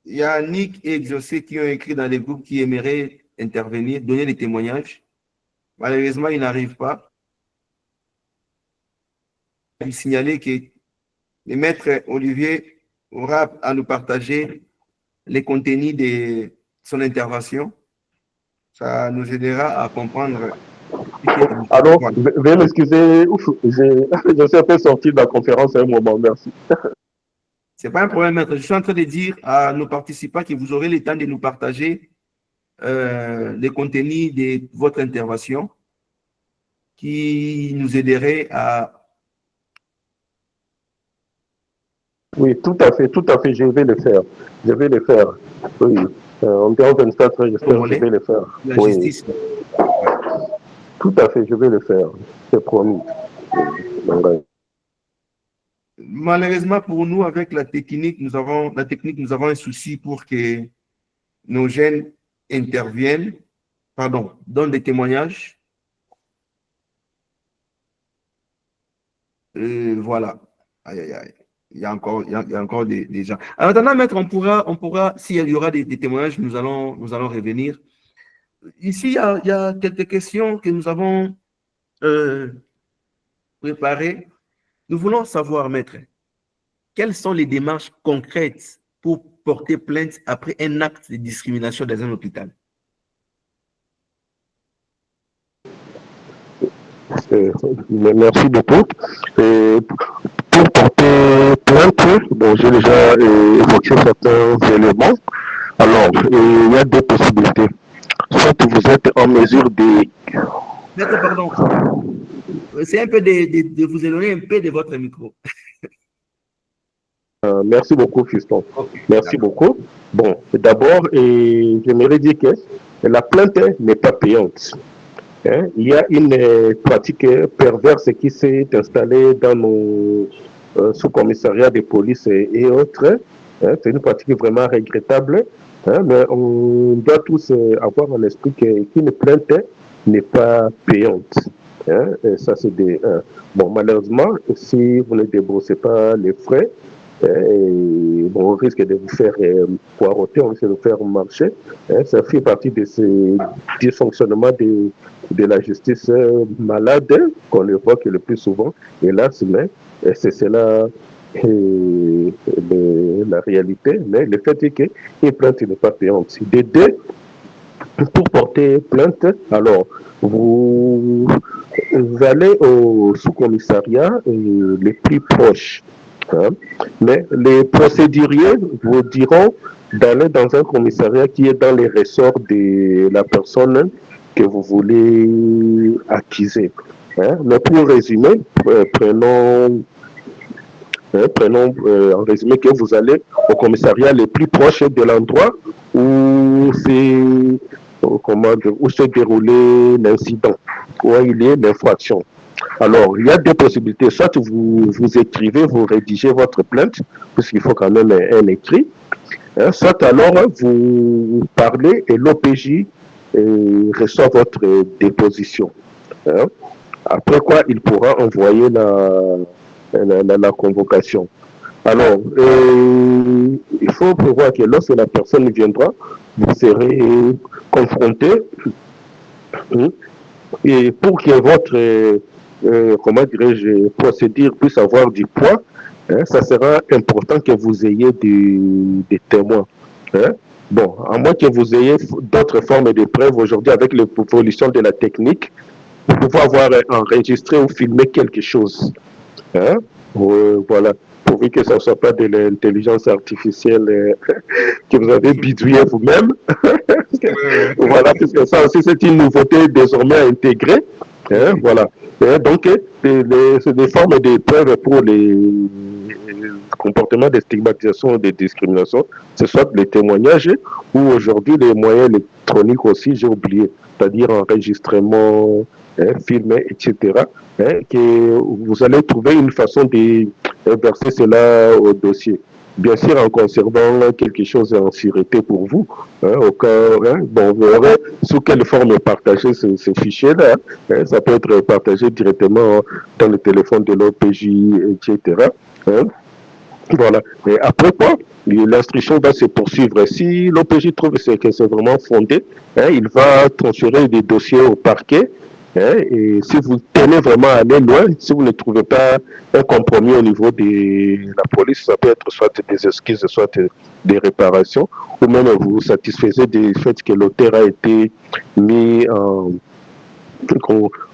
Il y a Nick et Exaucé qui ont écrit dans les groupes qui aimeraient intervenir, donner des témoignages. Malheureusement, ils n'arrivent pas. Je vais signaler que le maître Olivier aura à nous partager les contenus de son intervention. Ça nous aidera à comprendre.
Alors, veuillez m'excuser, je suis un peu sorti de la conférence à un moment, merci.
Ce n'est pas un problème, maître. Je suis en train de dire à nos participants que vous aurez le temps de nous partager les contenus de votre intervention qui nous aiderait à...
Oui, tout à fait, je vais le faire. Je vais le faire. Oui, environ 24 heures, j'espère que je vais le faire.
La
oui.
justice.
Tout à fait, je vais le faire. C'est promis.
Malheureusement pour nous, avec la technique, nous avons un souci pour que nos jeunes interviennent, donnent des témoignages. Voilà. Aïe, aïe, aïe. Il y a encore des gens. En attendant, maître, on pourra, s'il y aura des témoignages, nous allons revenir. Ici, il y a quelques questions que nous avons préparées. Nous voulons savoir, maître, quelles sont les démarches concrètes pour porter plainte après un acte de discrimination dans un hôpital?
Merci beaucoup. Pour porter plainte, bon, j'ai déjà évoqué certains éléments. Alors, il y a deux possibilités. Soit vous êtes en mesure de...
Maître, pardon. C'est un peu de vous éloigner un peu de votre micro.
Merci beaucoup, Fiston. Okay, merci beaucoup. Bon, d'abord, j'aimerais dire que la plainte n'est pas payante. Hein? Il y a une pratique perverse qui s'est installée dans nos sous-commissariats de police et autres. Hein? C'est une pratique vraiment regrettable. Hein? Mais on doit tous avoir en esprit qu'une plainte n'est pas payante. Hein? Et ça, c'est des... Bon, malheureusement, si vous ne déboursez pas les frais, bon, on risque de vous faire poireauter, on risque de vous faire marcher. Ça fait partie de ces dysfonctionnements de la justice malade qu'on évoque le plus souvent, hélas, mais c'est cela la réalité. Mais le fait est qu'une plainte n'est pas payante. De deux, pour porter plainte, alors vous allez au sous-commissariat les plus proches. Hein? Mais les procéduriers vous diront d'aller dans un commissariat qui est dans les ressorts de la personne que vous voulez accuser. Hein? Mais pour résumer, prenons en résumé que vous allez au commissariat le plus proche de l'endroit où se déroulait l'incident, où il y a l'infraction. Alors, il y a deux possibilités. Soit vous écrivez, vous rédigez votre plainte, puisqu'il faut quand même un écrit. Hein, soit alors vous parlez et l'OPJ reçoit votre déposition. Hein. Après quoi, il pourra envoyer la convocation. Alors, il faut prévoir que lorsque la personne viendra, vous serez confronté. Et pour que votre procédure puisse avoir du poids, hein, ça sera important que vous ayez des témoins. Hein. Bon, à moins que vous ayez d'autres formes de preuves aujourd'hui avec l'évolution de la technique, vous pouvez avoir enregistré ou filmé quelque chose. Hein. Voilà, pourvu que ça ne soit pas de l'intelligence artificielle que vous avez bidouillé vous-même. Voilà, puisque ça aussi c'est une nouveauté désormais intégrée. Hein, voilà. Et donc, c'est des formes de preuves pour les comportements de stigmatisation et de discrimination, ce soit les témoignages ou aujourd'hui les moyens électroniques aussi, j'ai oublié, c'est-à-dire enregistrement, filmé, etc. Hein, que vous allez trouver une façon de verser cela au dossier. Bien sûr, en conservant quelque chose en sûreté pour vous. Hein, au cas, hein, bon, vous aurez sous quelle forme partager ce fichier-là. Hein, ça peut être partagé directement dans le téléphone de l'OPJ, etc. Hein.
Voilà. Et après quoi, l'instruction va se poursuivre. Si l'OPJ trouve que c'est vraiment fondé, hein, il va transférer des dossiers au parquet. Hein, et si vous tenez vraiment à aller loin, si vous ne trouvez pas un compromis au niveau de la police, ça peut être soit des excuses, soit des réparations, ou même vous vous satisfaisez du fait que l'auteur a été mis en,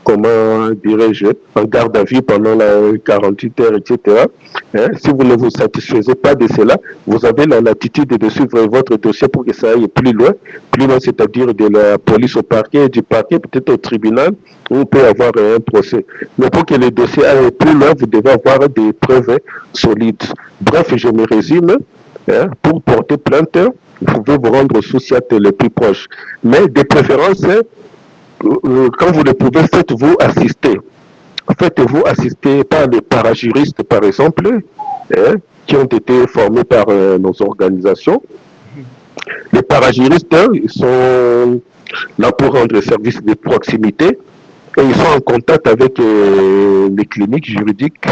comment dirais-je, en garde à vue pendant la 48 heures, etc. Hein, si vous ne vous satisfaisez pas de cela, vous avez la latitude de suivre votre dossier pour que ça aille plus loin, c'est-à-dire de la police au parquet, du parquet peut-être au tribunal, où on peut avoir un procès. Mais pour que le dossier aille plus loin, vous devez avoir des preuves solides. Bref, je me résume. Hein, pour porter plainte, vous pouvez vous rendre au SUSIAT le plus proche. Mais de préférence, quand vous le pouvez, faites-vous assister. Faites-vous assister par les parajuristes, par exemple, hein, qui ont été formés par nos organisations. Les parajuristes, hein, ils sont là pour rendre service de proximité et ils sont en contact avec les cliniques juridiques,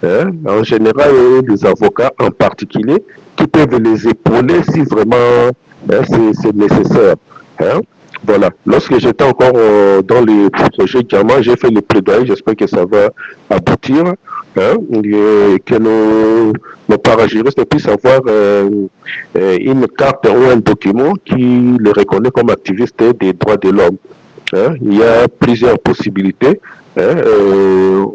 hein, en général, et les avocats en particulier, qui peuvent les épauler si vraiment hein, c'est nécessaire. Hein. Voilà. Lorsque j'étais encore dans les projets Gamma, j'ai fait le plaidoyer. J'espère que ça va aboutir, hein, et que nos parajuristes puissent avoir une carte ou un document qui les reconnaît comme activistes des droits de l'homme. Hein. Il y a plusieurs possibilités. Hein,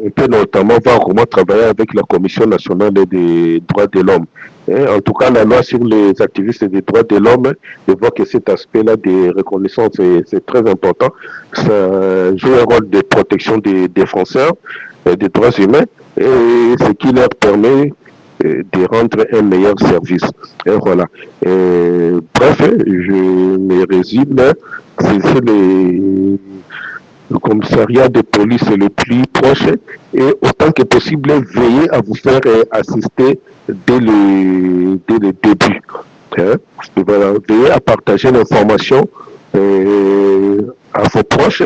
on peut notamment voir comment travailler avec la Commission nationale des droits de l'homme. En tout cas, la loi sur les activistes des droits de l'homme, je vois que cet aspect-là de reconnaissance, c'est très important. Ça joue un rôle de protection des défenseurs des droits humains et ce qui leur permet de rendre un meilleur service. Et voilà. Bref, je me résume. C'est le commissariat de police le plus proche et autant que possible veiller à vous faire assister dès le début. Hein? Et voilà, veillez à partager l'information à vos proches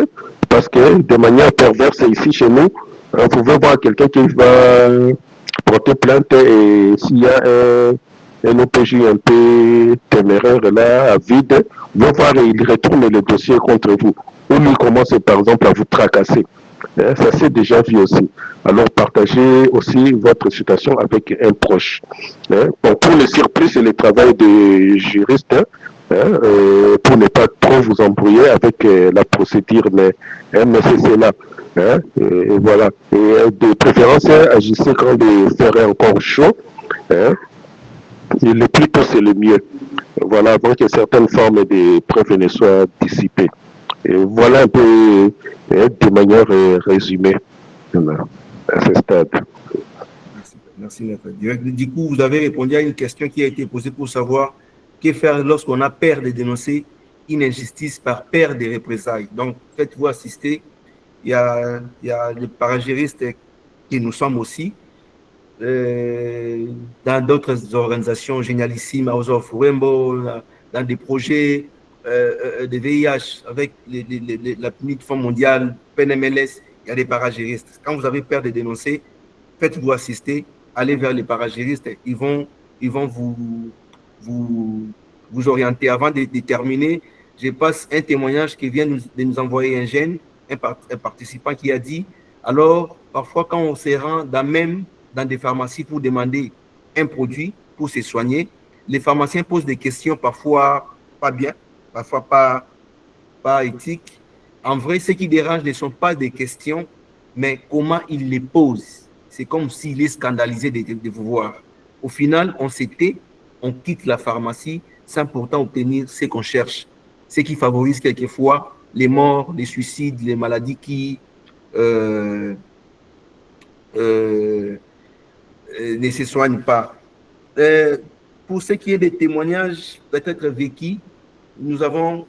parce que de manière perverse ici chez nous, vous pouvez voir quelqu'un qui va porter plainte et s'il y a un OPJ un peu téméraire là, à vide, va voir et il retourne le dossier contre vous. Ou lui commence par exemple à vous tracasser. Ça s'est déjà vu aussi. Alors partagez aussi votre situation avec un proche. Bon, pour le surplus, c'est le travail des juristes pour ne pas trop vous embrouiller avec la procédure, mais c'est là. Et voilà. Et de préférence, agissez quand le fer est encore chaud. Et le plus tôt, c'est le mieux. Voilà, avant que certaines formes de preuves ne soient dissipées. Et voilà un peu de manière résumée à ce stade.
Merci, maître. Du coup, vous avez répondu à une question qui a été posée pour savoir que faire lorsqu'on a peur de dénoncer une injustice par peur des représailles. Donc, faites-vous assister. Il y a les parajuristes qui nous sommes aussi. Dans d'autres organisations génialissimes, House of Rainbow, dans des projets de VIH avec la plateforme mondiale, PNMLS, il y a des parajuristes. Quand vous avez peur de dénoncer, faites-vous assister, allez vers les parajuristes, ils vont vous orienter. Avant de terminer, je passe un témoignage qui vient de nous envoyer un jeune, un participant qui a dit, alors parfois quand on se rend dans des pharmacies pour demander un produit pour se soigner, les pharmaciens posent des questions parfois pas bien, parfois pas éthiques. En vrai, ce qui dérange ne sont pas des questions, mais comment ils les posent. C'est comme s'il est scandalisé de vous voir. Au final, on se tait, on quitte la pharmacie sans pourtant obtenir ce qu'on cherche. Ce qui favorise quelquefois les morts, les suicides, les maladies qui ne se soignent pas. Pour ce qui est des témoignages peut-être vécus, nous avons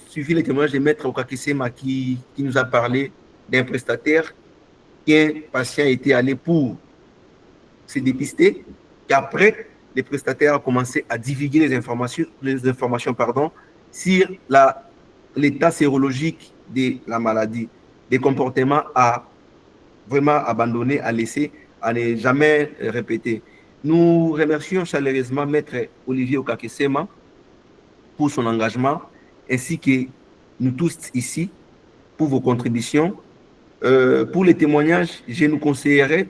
suivi les témoignages de Maître Okakisema qui nous a parlé d'un prestataire qui un patient était allé pour se dépister et après, les prestataires ont commencé à divulguer les informations sur l'état sérologique de la maladie, des comportements à vraiment abandonner, à laisser, à ne jamais répéter. Nous remercions chaleureusement Maître Olivier Okakesema pour son engagement, ainsi que nous tous ici pour vos contributions. Pour les témoignages, je nous conseillerais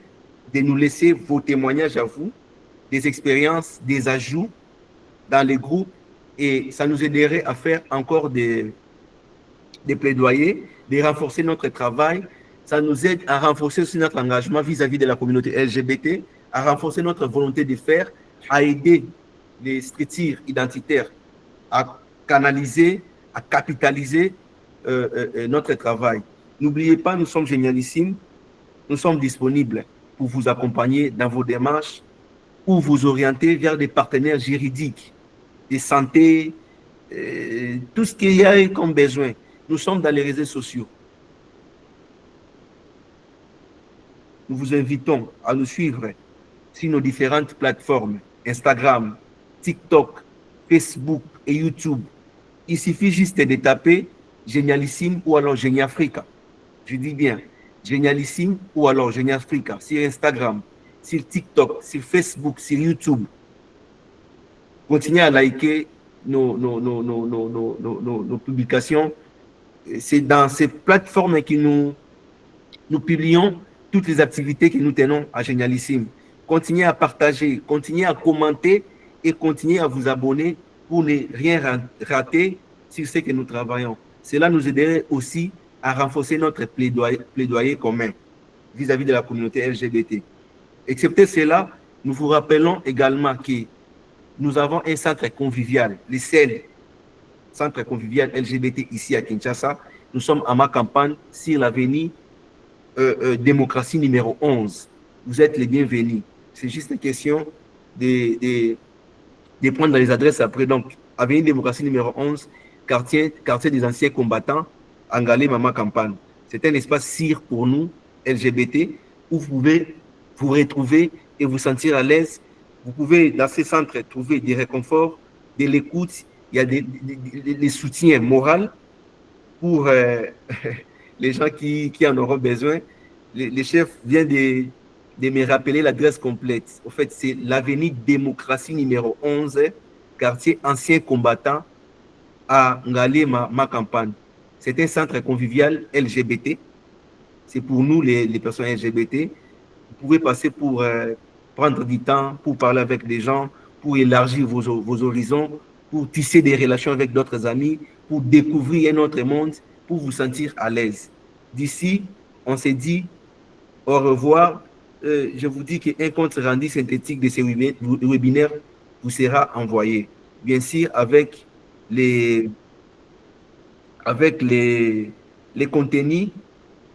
de nous laisser vos témoignages à vous, des expériences, des ajouts dans les groupes, et ça nous aiderait à faire encore des plaidoyers, de renforcer notre travail. Ça nous aide à renforcer aussi notre engagement vis-à-vis de la communauté LGBT, à renforcer notre volonté de faire, à aider les structures identitaires à canaliser, à capitaliser notre travail. N'oubliez pas, nous sommes génialissimes, nous sommes disponibles pour vous accompagner dans vos démarches ou vous orienter vers des partenaires juridiques, de santé, tout ce qu'il y a comme besoin. Nous sommes dans les réseaux sociaux. Nous vous invitons à nous suivre sur nos différentes plateformes, Instagram, TikTok, Facebook et YouTube. Il suffit juste de taper Génialissime ou alors Géniafrica. Je dis bien Génialissime ou alors Géniafrica sur Instagram, sur TikTok, sur Facebook, sur YouTube. Continuez à liker nos publications. C'est dans ces plateformes que nous publions toutes les activités que nous tenons à Génialissime. Continuez à partager, continuez à commenter et continuez à vous abonner pour ne rien rater sur ce que nous travaillons. Cela nous aiderait aussi à renforcer notre plaidoyer commun vis-à-vis de la communauté LGBT. Excepté cela, nous vous rappelons également que nous avons un centre convivial, le CEL, centre convivial LGBT ici à Kinshasa. Nous sommes à ma campagne sur l'avenue démocratie numéro 11. Vous êtes les bienvenus. C'est juste une question de prendre les adresses après. Donc, avenue démocratie numéro 11, quartier des anciens combattants, Angalé Mama Campagne. C'est un espace sûr pour nous, LGBT, où vous pouvez vous retrouver et vous sentir à l'aise. Vous pouvez, dans ces centres, trouver des réconforts, de l'écoute. Il y a des soutiens moraux pour les gens qui en auront besoin. Les chefs viennent de me rappeler l'adresse complète. En fait, c'est l'avenue démocratie numéro 11, quartier ancien combattant à Ngalé ma campagne. C'est un centre convivial LGBT. C'est pour nous, les personnes LGBT. Vous pouvez passer pour prendre du temps, pour parler avec des gens, pour élargir vos horizons, pour tisser des relations avec d'autres amis, pour découvrir un autre monde, pour vous sentir à l'aise. D'ici, on s'est dit au revoir. Je vous dis qu'un compte rendu synthétique de ces webinaires vous sera envoyé. Bien sûr, avec les contenus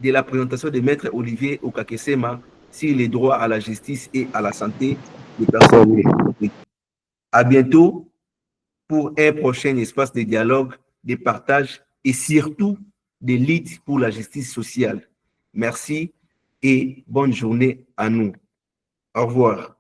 de la présentation de Maître Olivier Okakesema sur les droits à la justice et à la santé des personnes. À bientôt pour un prochain espace de dialogue, de partage et surtout de lutte pour la justice sociale. Merci et bonne journée à nous. Au revoir.